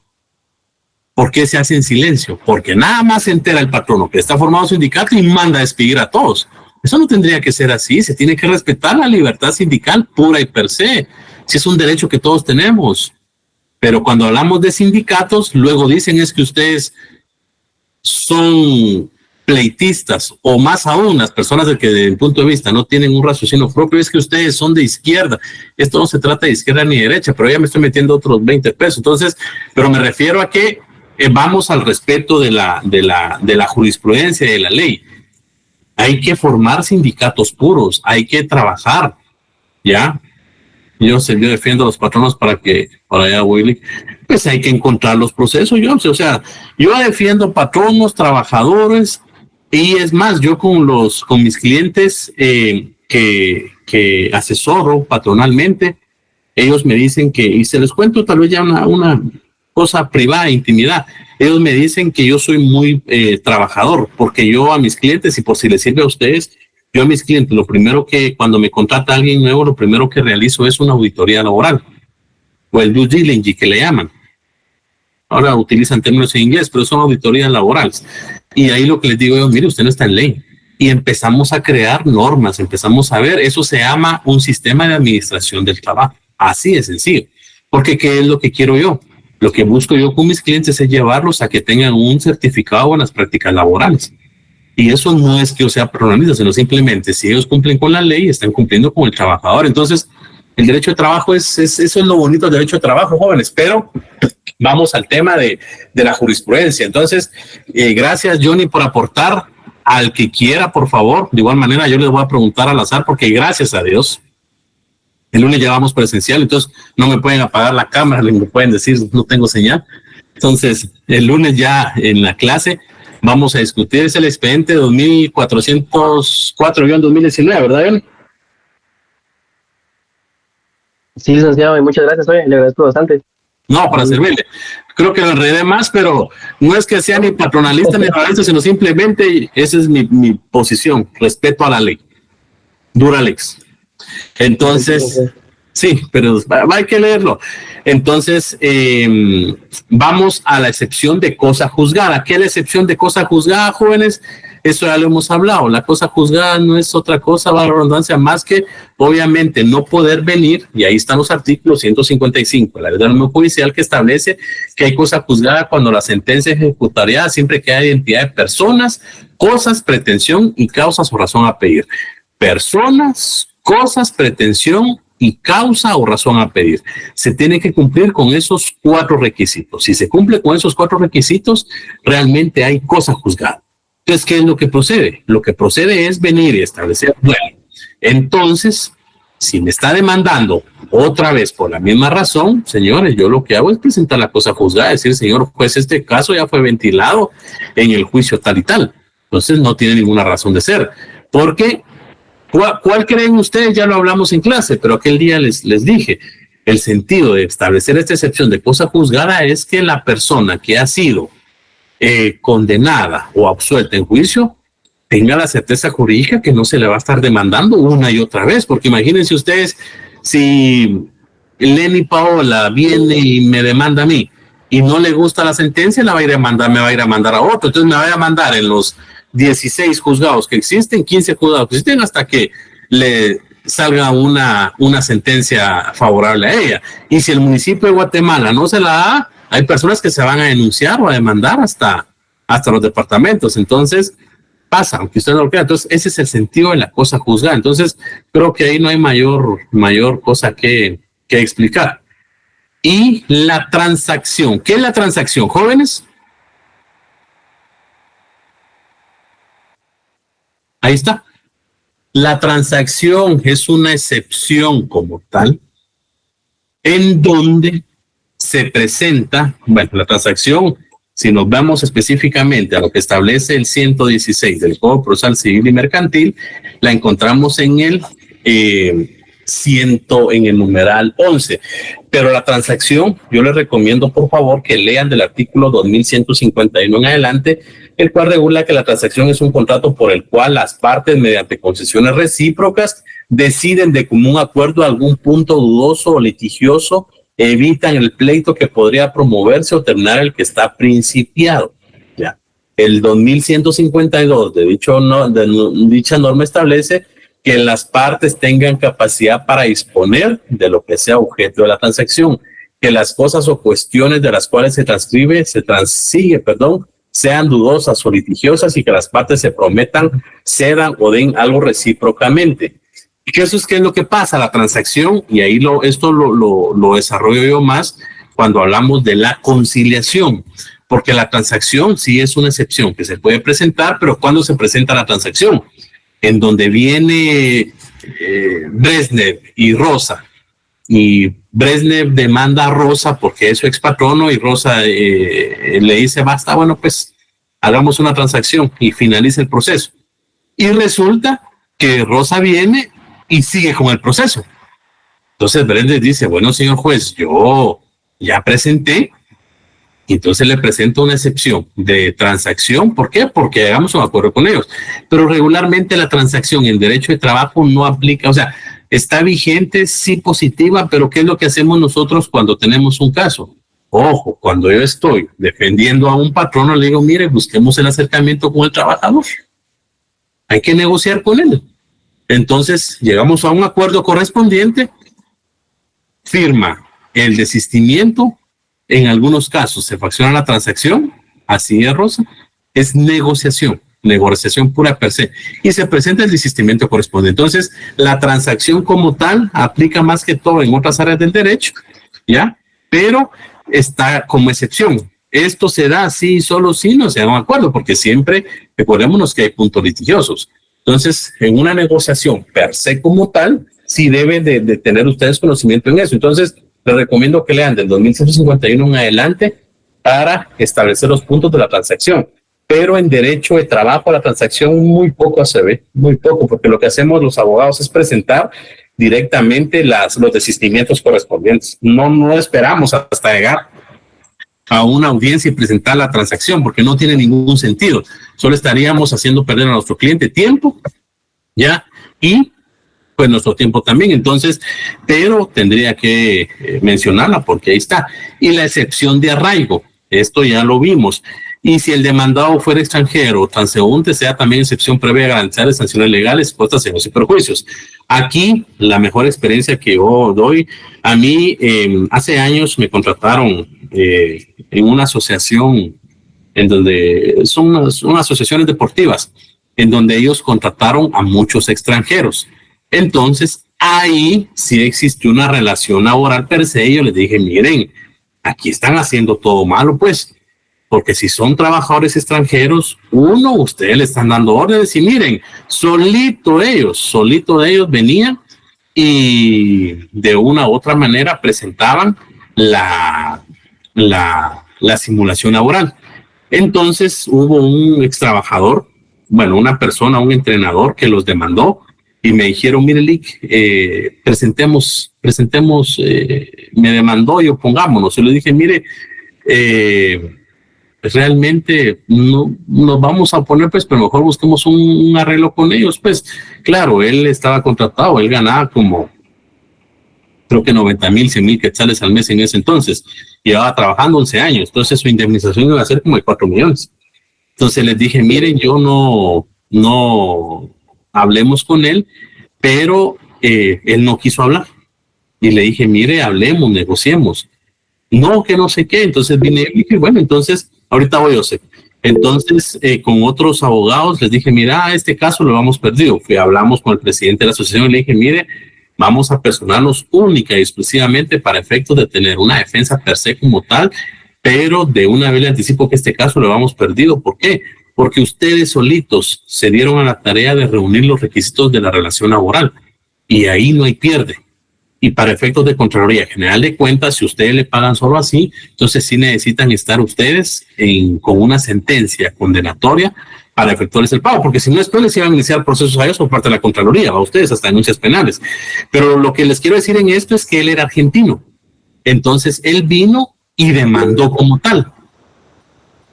¿por qué se hace en silencio? Porque nada más se entera el patrono que está formado un sindicato y manda a despedir a todos. Eso no tendría que ser así, se tiene que respetar la libertad sindical pura y per se, si es un derecho que todos tenemos. Pero cuando hablamos de sindicatos, luego dicen es que ustedes son pleitistas, o más aún, las personas que desde mi punto de vista no tienen un raciocinio propio, es que ustedes son de izquierda. Esto no se trata de izquierda ni derecha, pero ya me estoy metiendo otros 20 pesos. Entonces, pero me refiero a que vamos al respeto de la jurisprudencia y de la ley. Hay que formar sindicatos puros, hay que trabajar, ¿ya? Yo defiendo a los patronos para allá, Willy, pues hay que encontrar los procesos, o sea, yo defiendo patronos, trabajadores, y es más, yo con mis clientes que asesoro patronalmente, ellos me dicen que, y se les cuento tal vez ya una cosa privada, intimidad, ellos me dicen que yo soy muy trabajador, porque yo a mis clientes, y por si les sirve a ustedes, yo a mis clientes, lo primero que, cuando me contrata alguien nuevo, lo primero que realizo es una auditoría laboral, o el due diligence que le llaman. Ahora utilizan términos en inglés, pero son auditorías laborales. Y ahí lo que les digo yo, mire, usted no está en ley. Y empezamos a crear normas, empezamos a ver, eso se llama un sistema de administración del trabajo. Así de sencillo. Porque ¿qué es lo que quiero yo? Lo que busco yo con mis clientes es llevarlos a que tengan un certificado de buenas prácticas laborales. Y eso no es que yo sea personalista, sino simplemente si ellos cumplen con la ley, están cumpliendo con el trabajador. Entonces, el derecho de trabajo eso es lo bonito del derecho de trabajo, jóvenes. Pero vamos al tema de la jurisprudencia. Entonces, gracias, Johnny, por aportar. Al que quiera, por favor. De igual manera, yo les voy a preguntar al azar, porque gracias a Dios, el lunes ya vamos presencial, entonces no me pueden apagar la cámara, me pueden decir no tengo señal. Entonces, el lunes ya en la clase vamos a discutir, es el expediente 2404-2019, ¿verdad, Johnny? Sí, licenciado, y muchas gracias, le agradezco bastante. No, para servirle. Creo que lo enredé más, pero no es que sea ni patronalista ni nacionalista, sino simplemente esa es mi posición, respeto a la ley. Dura lex. Entonces, sí, pero hay que leerlo. Entonces, vamos a la excepción de cosa juzgada. ¿Qué es la excepción de cosa juzgada, jóvenes? Eso ya lo hemos hablado. La cosa juzgada no es otra cosa, va a la redundancia, más que obviamente no poder venir, y ahí están los artículos 155, la ley del orden judicial, que establece que hay cosa juzgada cuando la sentencia es ejecutariada siempre que haya identidad de personas, cosas, pretensión y causas o razón a pedir. Personas, cosas, pretensión y causa o razón a pedir. Se tiene que cumplir con esos 4 requisitos. Si se cumple con esos 4 requisitos, realmente hay cosa juzgada. Entonces, ¿qué es lo que procede? Lo que procede es venir y establecer, bueno, entonces, si me está demandando otra vez por la misma razón, señores, yo lo que hago es presentar la cosa juzgada, decir, señor juez, este caso ya fue ventilado en el juicio tal y tal. Entonces, no tiene ninguna razón de ser. Porque, ¿cuál creen ustedes? Ya lo hablamos en clase, pero aquel día les dije, el sentido de establecer esta excepción de cosa juzgada es que la persona que ha sido condenada o absuelta en juicio tenga la certeza jurídica que no se le va a estar demandando una y otra vez, porque imagínense ustedes si Lenny Paola viene y me demanda a mí y no le gusta la sentencia, me va a ir a mandar a otro. Entonces me va a mandar en los 16 juzgados que existen, 15 juzgados que existen, hasta que le salga una sentencia favorable a ella. Y si el municipio de Guatemala no se la da, hay personas que se van a denunciar o a demandar hasta los departamentos. Entonces pasa, aunque usted no lo crea. Entonces ese es el sentido de la cosa juzgada. Entonces creo que ahí no hay mayor cosa que explicar. Y la transacción. ¿Qué es la transacción, jóvenes? Ahí está. La transacción es una excepción como tal, en donde se presenta, bueno, la transacción, si nos vamos específicamente a lo que establece el 116 del Código Procesal Civil y Mercantil, la encontramos en el en el numeral 11. Pero la transacción, yo les recomiendo por favor que lean del artículo 2151 en adelante, el cual regula que la transacción es un contrato por el cual las partes, mediante concesiones recíprocas, deciden de común acuerdo algún punto dudoso o litigioso, evitan el pleito que podría promoverse o terminar el que está principiado. Ya. El 2152 de dicha norma establece que las partes tengan capacidad para disponer de lo que sea objeto de la transacción, que las cosas o cuestiones de las cuales se transigue, sean dudosas o litigiosas y que las partes se prometan, cedan o den algo recíprocamente. Y que eso es qué es lo que pasa, la transacción, y ahí esto lo desarrollo yo más cuando hablamos de la conciliación, porque la transacción sí es una excepción que se puede presentar, pero ¿cuándo se presenta la transacción? En donde viene Brezhnev y Rosa, y Brezhnev demanda a Rosa porque es su ex patrono, y Rosa le dice basta, bueno, pues hagamos una transacción y finaliza el proceso. Y resulta que Rosa viene y sigue con el proceso. Entonces Brezhnev dice, bueno, señor juez, yo ya presenté, y entonces le presento una excepción de transacción. ¿Por qué? Porque hagamos un acuerdo con ellos. Pero regularmente la transacción en derecho de trabajo no aplica, o sea, está vigente, sí positiva, pero ¿qué es lo que hacemos nosotros cuando tenemos un caso? Ojo, cuando yo estoy defendiendo a un patrono, le digo, mire, busquemos el acercamiento con el trabajador. Hay que negociar con él. Entonces, llegamos a un acuerdo correspondiente, firma el desistimiento. En algunos casos se fracciona la transacción, así es, Rosa, es negociación pura per se, y se presenta el desistimiento correspondiente. Entonces, la transacción como tal aplica más que todo en otras áreas del derecho, ¿ya? Pero está como excepción. Esto se da así, solo si no se da un acuerdo, porque siempre, recordémonos que hay puntos litigiosos. Entonces, en una negociación per se como tal, sí deben de tener ustedes conocimiento en eso. Entonces, les recomiendo que lean del 2151 en adelante para establecer los puntos de la transacción. Pero en derecho de trabajo la transacción muy poco se ve, muy poco, porque lo que hacemos los abogados es presentar directamente los desistimientos correspondientes. No esperamos hasta llegar a una audiencia y presentar la transacción, porque no tiene ningún sentido. Solo estaríamos haciendo perder a nuestro cliente tiempo, ¿ya? Y pues nuestro tiempo también. Entonces, pero tendría que mencionarla porque ahí está. Y la excepción de arraigo, esto ya lo vimos. Y si el demandado fuera extranjero o transeúnte, sea también excepción previa a garantizar sanciones legales, costas, y perjuicios. Aquí, la mejor experiencia que yo doy, a mí hace años me contrataron en una asociación en donde son unas asociaciones deportivas, en donde ellos contrataron a muchos extranjeros. Entonces, ahí sí existe una relación laboral per se. Yo les dije, miren, aquí están haciendo todo malo, pues, porque si son trabajadores extranjeros, ustedes le están dando órdenes y miren, solito de ellos venían y de una u otra manera presentaban la simulación laboral. Entonces, hubo un ex trabajador, una persona, un entrenador que los demandó. Y me dijeron, mire, Lick, presentemos, me demandó y opongámonos. Y le dije, mire, realmente no nos vamos a oponer, pues, pero mejor busquemos un arreglo con ellos. Pues, claro, él estaba contratado, él ganaba como creo que 90,000, 100,000 quetzales al mes en ese entonces. Llevaba trabajando 11 años, entonces su indemnización iba a ser como de 4 millones. Entonces les dije, miren, yo no hablemos con él, pero él no quiso hablar. Y le dije, mire, hablemos, negociemos. No, que no sé qué. Entonces vine y dije, bueno, entonces, ahorita voy, José. Entonces, con otros abogados les dije, mira, este caso lo hemos perdido. Hablamos con el presidente de la asociación y le dije, mire, vamos a personarnos única y exclusivamente para efectos de tener una defensa per se como tal, pero de una vez le anticipo que este caso lo hemos perdido. ¿Por qué? Porque ustedes solitos se dieron a la tarea de reunir los requisitos de la relación laboral y ahí no hay pierde. Y para efectos de Contraloría General de Cuentas, si ustedes le pagan solo así, entonces sí necesitan estar ustedes con una sentencia condenatoria para efectuarles el pago, porque si no, después les iban a iniciar procesos a ellos por parte de la Contraloría, a ustedes hasta denuncias penales. Pero lo que les quiero decir en esto es que él era argentino. Entonces él vino y demandó como tal.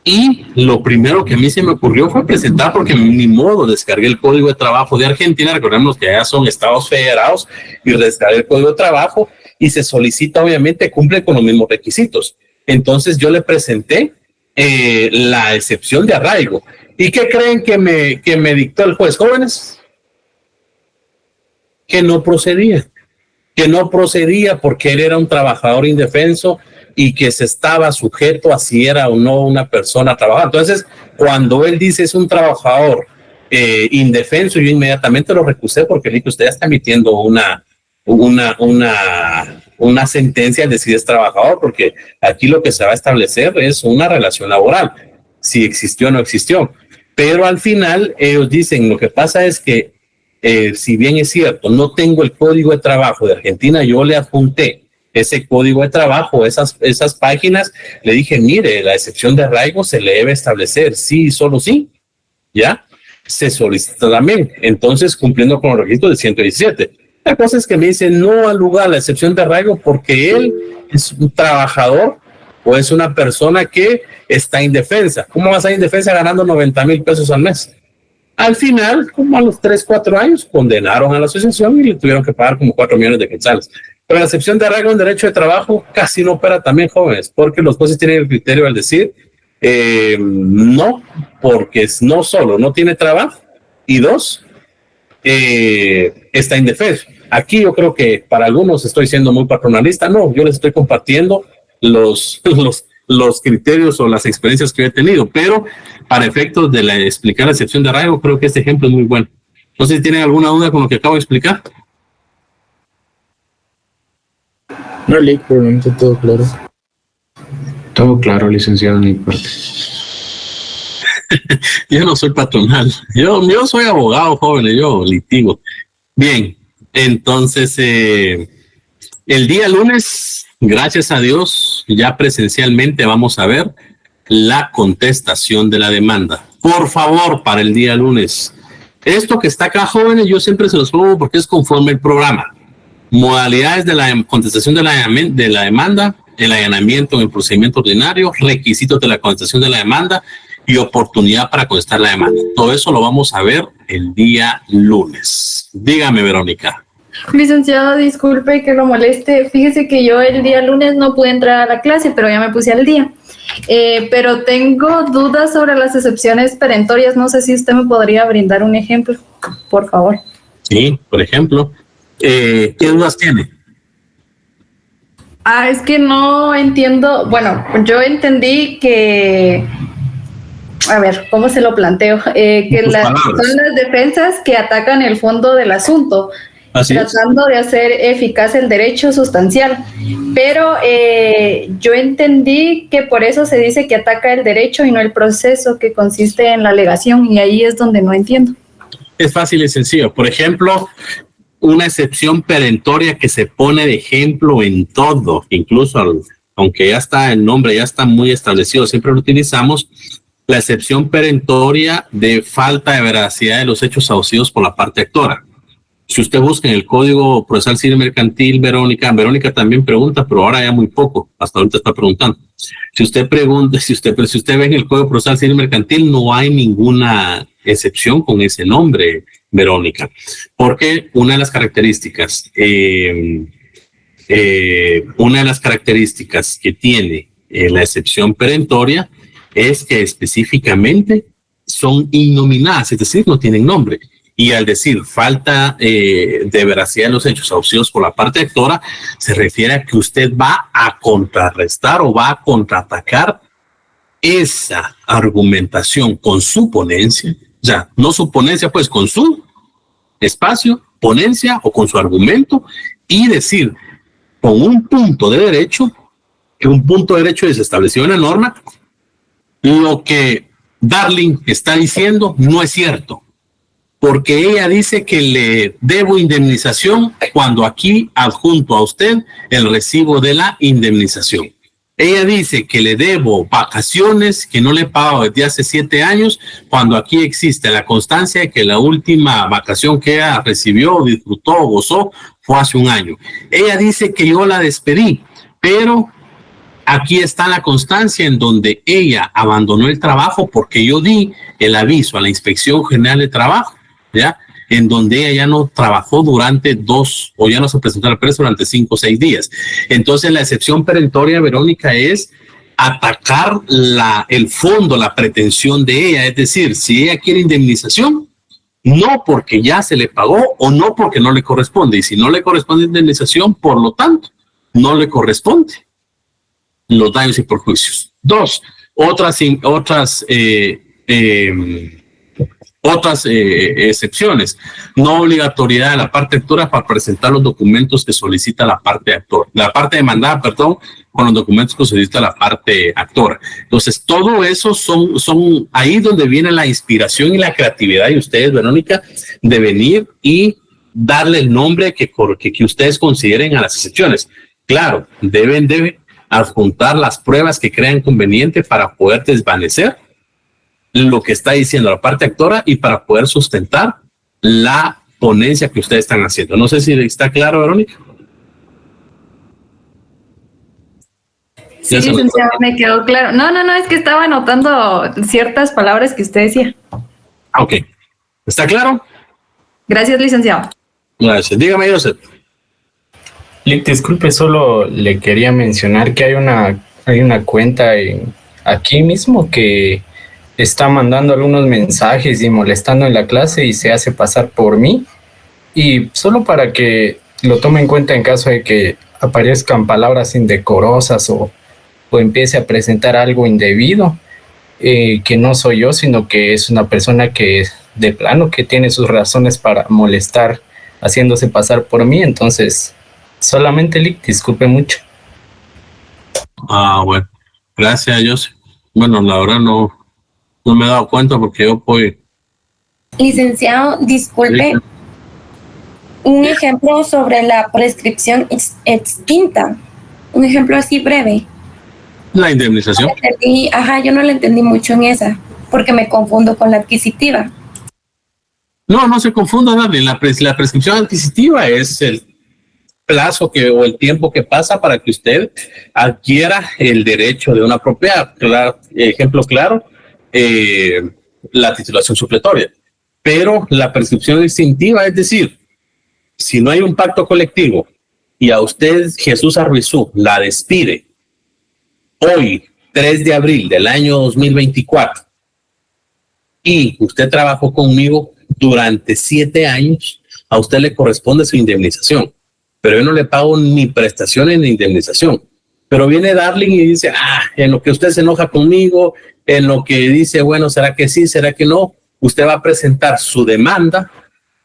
Y lo primero que a mí se me ocurrió fue presentar, porque ni modo, descargué el Código de Trabajo de Argentina, recordemos que allá son estados federados, y descargué el Código de Trabajo y se solicita, obviamente, cumple con los mismos requisitos. Entonces yo le presenté la excepción de arraigo. ¿Y qué creen que me dictó el juez, jóvenes? Que no procedía porque él era un trabajador indefenso y que se estaba sujeto a si era o no una persona trabajadora. Entonces, cuando él dice es un trabajador indefenso, yo inmediatamente lo recusé porque le dije, usted ya está emitiendo una sentencia al decir es trabajador, porque aquí lo que se va a establecer es una relación laboral, si existió o no existió. Pero al final ellos dicen, lo que pasa es que si bien es cierto, no tengo el Código de Trabajo de Argentina, yo le adjunté ese Código de Trabajo, esas páginas, le dije, mire, la excepción de arraigo se le debe establecer, sí, solo sí, ¿ya? Se solicita también, entonces cumpliendo con los requisitos de 117. La cosa es que me dice, no al lugar la excepción de arraigo porque él es un trabajador o es una persona que está indefensa. ¿Cómo va a estar indefensa ganando 90,000 pesos al mes? Al final, como a los 3, 4 años, condenaron a la asociación y le tuvieron que pagar como 4 millones de quetzales. Pero la excepción de arraigo en derecho de trabajo casi no opera también, jóvenes, porque los jueces tienen el criterio al decir no, porque no solo no tiene trabajo y 2, está indefenso. Aquí yo creo que para algunos estoy siendo muy patronalista. No, yo les estoy compartiendo los criterios o las experiencias que he tenido, pero para efectos de explicar la excepción de arraigo, creo que este ejemplo es muy bueno. No sé si tienen alguna duda con lo que acabo de explicar. No, Lick, por el momento todo claro. Todo claro, licenciado, en mi parte. Yo no soy patronal. Yo soy abogado, jóvenes, yo litigo. Bien, entonces, el día lunes, gracias a Dios, ya presencialmente vamos a ver la contestación de la demanda. Por favor, para el día lunes. Esto que está acá, jóvenes, yo siempre se los pongo porque es conforme el programa. Modalidades de la contestación de la demanda, el allanamiento en el procedimiento ordinario, requisitos de la contestación de la demanda y oportunidad para contestar la demanda. Todo eso lo vamos a ver el día lunes. Dígame, Verónica. Licenciado, disculpe que lo moleste. Fíjese que yo el día lunes no pude entrar a la clase, pero ya me puse al día. Pero tengo dudas sobre las excepciones perentorias. No sé si usted me podría brindar un ejemplo, por favor. Sí, por ejemplo. ¿Qué dudas tiene? Es que no entiendo. Bueno, yo entendí que... A ver, ¿cómo se lo planteo? Que son las defensas que atacan el fondo del asunto, tratando de hacer eficaz el derecho sustancial. Pero yo entendí que por eso se dice que ataca el derecho y no el proceso que consiste en la alegación, y ahí es donde no entiendo. Es fácil y sencillo. Por ejemplo, una excepción perentoria que se pone de ejemplo en todo, incluso aunque ya está el nombre, ya está muy establecido, siempre lo utilizamos, la excepción perentoria de falta de veracidad de los hechos aducidos por la parte actora. Si usted busca en el Código Procesal Civil Mercantil, Verónica también pregunta, pero ahora ya muy poco, hasta ahorita está preguntando. Si usted pregunta, si usted ve en el Código Procesal Civil Mercantil, no hay ninguna excepción con ese nombre, Verónica, porque una de las características, una de las características que tiene la excepción perentoria es que específicamente son innominadas, es decir, no tienen nombre. Y al decir falta de veracidad de los hechos adducidos por la parte actora, se refiere a que usted va a contrarrestar o va a contraatacar esa argumentación con su ponencia, ya, no su ponencia, pues con su espacio, ponencia o con su argumento, y decir con un punto de derecho, que un punto de derecho es establecido en la norma, lo que Darling está diciendo no es cierto, porque ella dice que le debo indemnización cuando aquí adjunto a usted el recibo de la indemnización. Ella dice que le debo vacaciones que no le he pagado desde hace 7 años, cuando aquí existe la constancia de que la última vacación que ella recibió, disfrutó, gozó, fue hace 1 año. Ella dice que yo la despedí, pero aquí está la constancia en donde ella abandonó el trabajo porque yo di el aviso a la Inspección General de Trabajo, ¿ya? En donde ella ya no trabajó durante 2 o ya no se presentó a la empresa durante 5 o 6 días. Entonces la excepción perentoria, Verónica, es atacar el fondo, la pretensión de ella. Es decir, si ella quiere indemnización, no porque ya se le pagó o no porque no le corresponde. Y si no le corresponde indemnización, por lo tanto, no le corresponde los daños y perjuicios. 2, otras excepciones. No obligatoriedad de la parte actora para presentar los documentos que solicita la parte actora. La parte demandada, perdón, con los documentos que solicita la parte actora. Entonces, todo eso son ahí donde viene la inspiración y la creatividad de ustedes, Verónica, de venir y darle el nombre que ustedes consideren a las excepciones. Claro, deben adjuntar las pruebas que crean conveniente para poder desvanecer lo que está diciendo la parte actora y para poder sustentar la ponencia que ustedes están haciendo. No sé si está claro, Verónica. Sí, licenciado, me quedó claro. No, es que estaba anotando ciertas palabras que usted decía. Ok. ¿Está claro? Gracias, licenciado. Gracias. Dígame, Joseph. Disculpe, solo le quería mencionar que hay una cuenta aquí mismo que está mandando algunos mensajes y molestando en la clase y se hace pasar por mí, y solo para que lo tome en cuenta en caso de que aparezcan palabras indecorosas o empiece a presentar algo indebido, que no soy yo, sino que es una persona que de plano que tiene sus razones para molestar haciéndose pasar por mí. Entonces solamente disculpe mucho. Bueno, gracias, Joseph. Bueno, la verdad no me he dado cuenta porque yo voy. Licenciado, disculpe. Sí. Un ejemplo sobre la prescripción extinta. Un ejemplo así breve. La indemnización. Yo no le entendí mucho en esa, porque me confundo con la adquisitiva. No se confunda, Darly. La prescripción adquisitiva es el plazo o el tiempo que pasa para que usted adquiera el derecho de una propiedad. Ejemplo claro, la titulación supletoria. Pero la prescripción extintiva, es decir, si no hay un pacto colectivo y a usted, Jesús Arruizú, la despide hoy, 3 de abril del año 2024, y usted trabajó conmigo durante 7 años, a usted le corresponde su indemnización, pero yo no le pago ni prestaciones ni indemnización. Pero viene Darling y dice, en lo que usted se enoja conmigo, en lo que dice, bueno, ¿será que sí, será que no? Usted va a presentar su demanda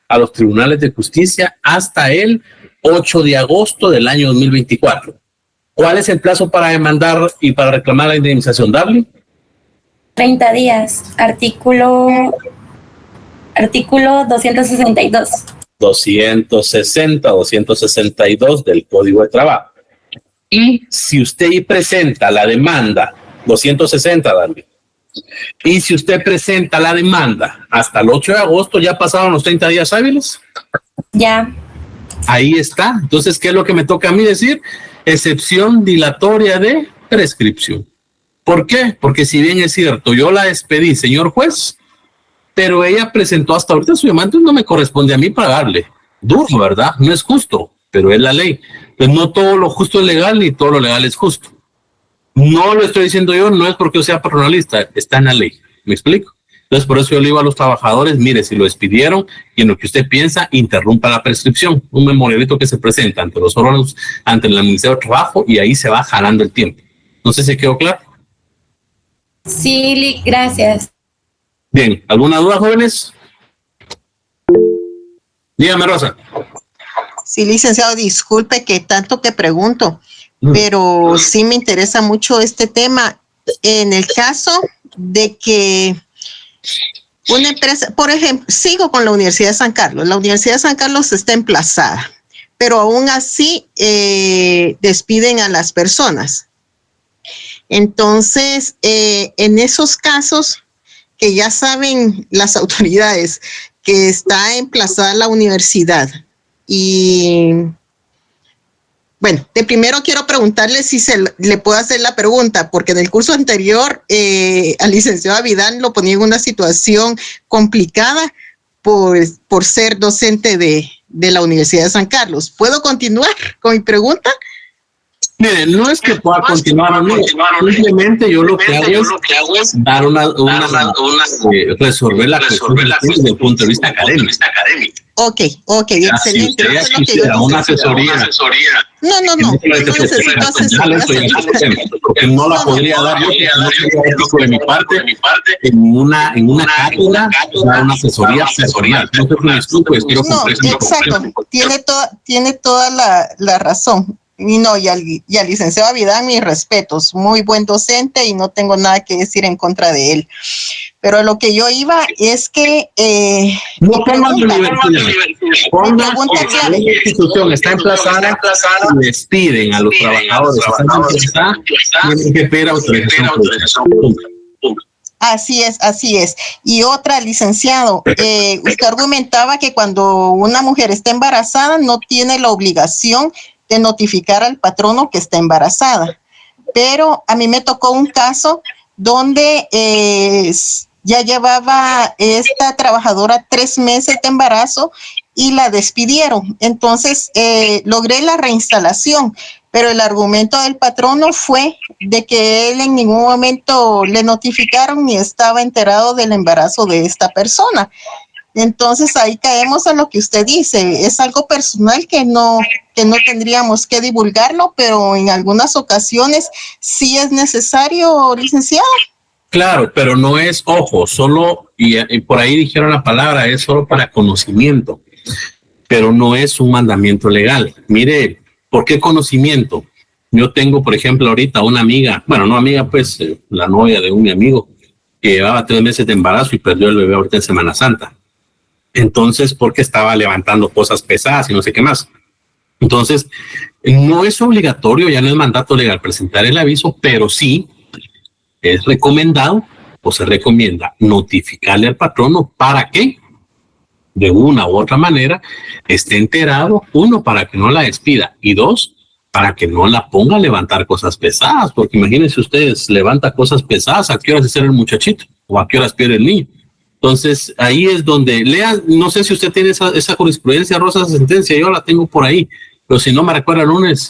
a los tribunales de justicia hasta el 8 de agosto del año 2024. ¿Cuál es el plazo para demandar y para reclamar la indemnización, Darling? 30 días. Artículo 262. 262 del Código de Trabajo. Y si usted presenta la demanda, 260, Darling, y si usted presenta la demanda hasta el 8 de agosto, ¿ya pasaron los 30 días hábiles? Ya. Ahí está. Entonces, ¿qué es lo que me toca a mí decir? Excepción dilatoria de prescripción. ¿Por qué? Porque si bien es cierto, yo la despedí, señor juez, pero ella presentó hasta ahorita su demanda, no me corresponde a mí pagarle. Duro, ¿verdad? No es justo, pero es la ley. Pues no todo lo justo es legal ni todo lo legal es justo. No lo estoy diciendo yo, no es porque yo sea patronalista, está en la ley. ¿Me explico? Entonces, por eso yo le digo a los trabajadores, mire, si lo despidieron y en lo que usted piensa, interrumpa la prescripción. Un memorialito que se presenta ante los órganos, ante el Ministerio de Trabajo, y ahí se va jalando el tiempo. No sé si quedó claro. Sí, Lick, gracias. Bien, ¿alguna duda, jóvenes? Dígame, Rosa. Sí, licenciado, disculpe que tanto que pregunto, pero sí me interesa mucho este tema. En el caso de que una empresa, por ejemplo, sigo con la Universidad de San Carlos. La Universidad de San Carlos está emplazada, pero aún así despiden a las personas. Entonces, en esos casos que ya saben las autoridades que está emplazada la universidad y bueno, de primero quiero preguntarle si le puedo hacer la pregunta, porque en el curso anterior al licenciado Vidal lo ponía en una situación complicada por ser docente de la Universidad de San Carlos. ¿Puedo continuar con mi pregunta? Miren, no es que pueda continuar o no, simplemente yo lo que hago es dar resolver la cuestión desde el punto de vista académico. Ok, excelente. Si usted quisiera una asesoría. No necesito asesoría. Porque no la podría dar yo, de mi parte, en una cátedra, dar una asesoría personal. No, exacto, tiene toda la razón. Y al licenciado Vidal, mis respetos, muy buen docente y no tengo nada que decir en contra de él. Pero lo que yo iba es que... no pongan la universidad, la institución está emplazada y despiden a los trabajadores. Tienen que pedir autorización. Así es. Y otra, licenciado, usted argumentaba que cuando una mujer está embarazada no tiene la obligación de notificar al patrono que está embarazada. Pero a mí me tocó un caso donde ya llevaba esta trabajadora 3 meses de embarazo y la despidieron. Entonces logré la reinstalación, pero el argumento del patrono fue de que él en ningún momento le notificaron ni estaba enterado del embarazo de esta persona. Entonces ahí caemos en lo que usted dice, es algo personal que no tendríamos que divulgarlo, pero en algunas ocasiones sí es necesario, licenciado. Claro, pero no es, ojo, solo, y por ahí dijeron la palabra, es solo para conocimiento, pero no es un mandamiento legal. Mire, ¿por qué conocimiento? Yo tengo, por ejemplo, ahorita una amiga, bueno, no amiga, pues la novia de un mi amigo, que llevaba 3 meses de embarazo y perdió el bebé ahorita en Semana Santa. Entonces, porque estaba levantando cosas pesadas y no sé qué más. Entonces, no es obligatorio, ya no es mandato legal presentar el aviso, pero sí es recomendado o se recomienda notificarle al patrono para que, de una u otra manera, esté enterado, 1, para que no la despida, y 2, para que no la ponga a levantar cosas pesadas, porque imagínense ustedes, levanta cosas pesadas, ¿a qué horas es el muchachito? ¿O a qué horas pierde el niño? Entonces, ahí es donde lea, no sé si usted tiene esa jurisprudencia, Rosa, esa sentencia, yo la tengo por ahí, pero si no me recuerda el lunes,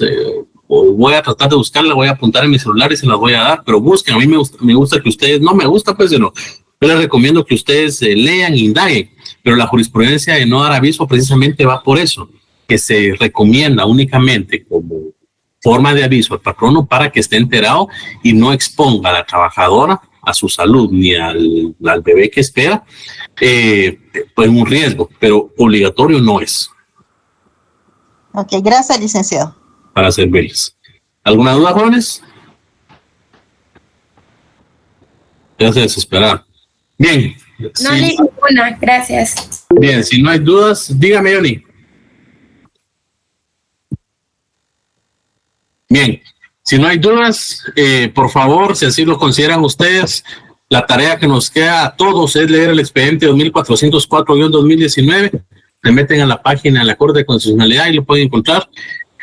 voy a tratar de buscarla, voy a apuntar en mi celular y se las voy a dar, pero busquen, a mí me gusta que ustedes, no me gusta, pues, no, yo les recomiendo que ustedes lean e indaguen, pero la jurisprudencia de no dar aviso precisamente va por eso, que se recomienda únicamente como forma de aviso al patrono para que esté enterado y no exponga a la trabajadora a su salud ni al bebé que espera, pues un riesgo, pero obligatorio no es. Ok, gracias, licenciado. Para servirles. ¿Alguna duda, jóvenes? Ya se desesperaron. Bien. No leí ninguna, gracias. Bien, si no hay dudas, dígame, Yoni. Bien. Si no hay dudas, por favor, si así lo consideran ustedes, la tarea que nos queda a todos es leer el expediente 2404-2019. Se meten a la página de la Corte de Constitucionalidad y lo pueden encontrar.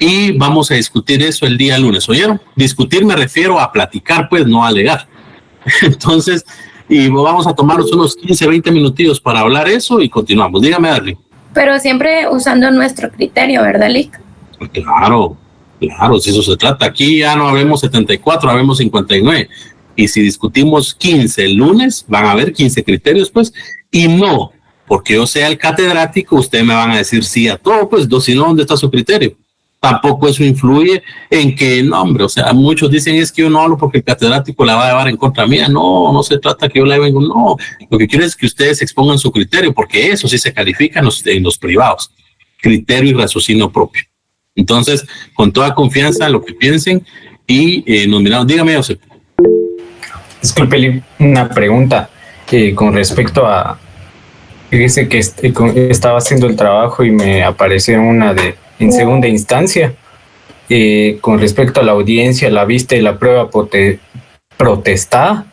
Y vamos a discutir eso el día lunes. ¿Oyeron? Discutir me refiero a platicar, pues, no a alegar. Entonces, y vamos a tomarnos unos 15, 20 minutillos para hablar eso y continuamos. Dígame, Darly. Pero siempre usando nuestro criterio, ¿verdad, Lick? Claro. Claro, si eso se trata. Aquí ya no habemos 74, habemos 59. Y si discutimos 15 el lunes, van a haber 15 criterios, pues, y no, porque yo sea el catedrático, ustedes me van a decir sí a todo, pues, si no, ¿dónde está su criterio? Tampoco eso influye en que, no, hombre, o sea, muchos dicen es que yo no hablo porque el catedrático la va a llevar en contra mía. No, no se trata que yo la vengo, no. Lo que quiero es que ustedes expongan su criterio, porque eso sí se califica en los privados. Criterio y raciocinio propio. Entonces, con toda confianza, lo que piensen y nos miramos. Dígame, José. Disculpe, una pregunta con respecto a... Fíjese que estaba haciendo el trabajo y me apareció una en segunda instancia con respecto a la audiencia, la vista y la prueba protestada.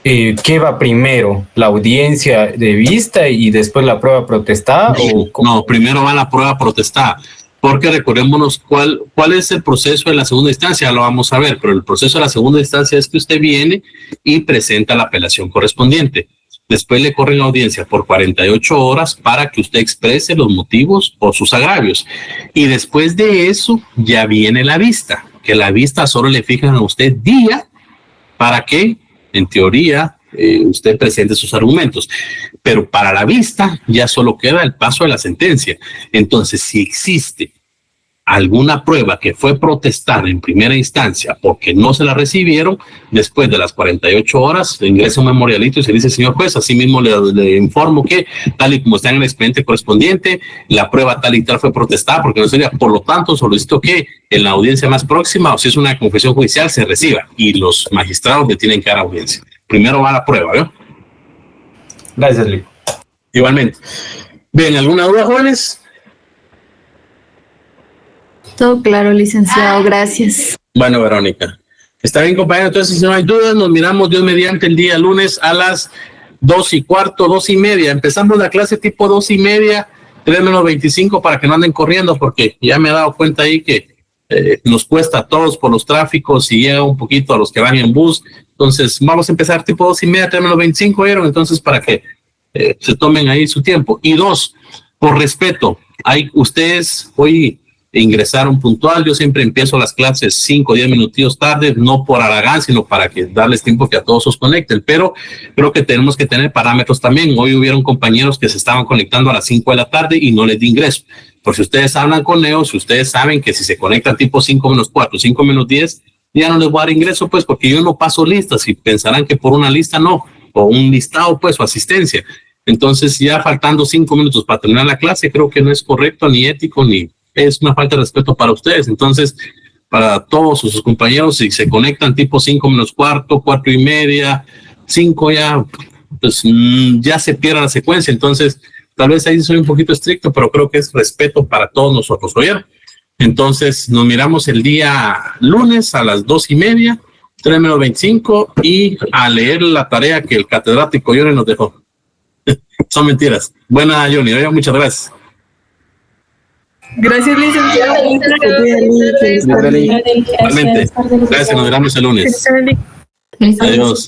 ¿Qué va primero? ¿La audiencia de vista y después la prueba protestada? No, primero va la prueba protestada. Porque recordémonos cuál es el proceso de la segunda instancia, ya lo vamos a ver, pero el proceso de la segunda instancia es que usted viene y presenta la apelación correspondiente. Después le corren audiencia por 48 horas para que usted exprese los motivos o sus agravios. Y después de eso ya viene la vista, que la vista solo le fijan a usted día para que, en teoría, usted presente sus argumentos. Pero para la vista ya solo queda el paso de la sentencia. Entonces, si existe alguna prueba que fue protestada en primera instancia porque no se la recibieron, después de las 48 horas ingresa un memorialito y se dice, señor juez, así mismo le informo que tal y como está en el expediente correspondiente, la prueba tal y tal fue protestada porque no sería, por lo tanto solicito que en la audiencia más próxima, o si es una confesión judicial, se reciba y los magistrados le tienen que dar audiencia. Primero va la prueba, ¿no? Gracias, Lick. Igualmente. Bien, ¿alguna duda, jóvenes? Todo claro, licenciado, gracias. Bueno, Verónica. Está bien, compañero. Entonces, si no hay dudas, nos miramos Dios mediante el día lunes a las 2:15, 2:30. Empezamos la clase tipo 2:30, 3:25 para que no anden corriendo, porque ya me he dado cuenta ahí que nos cuesta a todos por los tráficos y llega un poquito a los que van en bus. Entonces, vamos a empezar tipo 2:30, 3:25, ¿vieron? Entonces, para que se tomen ahí su tiempo. Y dos, por respeto, ustedes hoy ingresaron puntual. Yo siempre empiezo las clases 5 o 10 minutos tarde, no por haragán, sino para que darles tiempo que a todos os conecten. Pero creo que tenemos que tener parámetros también. Hoy hubieron compañeros que se estaban conectando a las 5 de la tarde y no les di ingreso. Por si ustedes hablan con ellos, si ustedes saben que si se conectan tipo 5:04, 5:10, ya no les voy a dar ingreso, pues, porque yo no paso listas y pensarán que por una lista no, o un listado, pues, o asistencia. Entonces, ya faltando 5 minutos para terminar la clase, creo que no es correcto, ni ético, ni es una falta de respeto para ustedes. Entonces, para todos sus compañeros, si se conectan tipo 5:15, 4:30, 5 ya, pues ya se pierde la secuencia. Entonces, tal vez ahí soy un poquito estricto, pero creo que es respeto para todos nosotros, ¿oyeron? Entonces, nos miramos el día lunes a las 2:30, 3:25, y a leer la tarea que el catedrático Johnny nos dejó. Son mentiras. Buena, Johnny. Oiga, muchas gracias. Gracias, licenciado. Igualmente. Gracias, nos miramos el lunes. Adiós.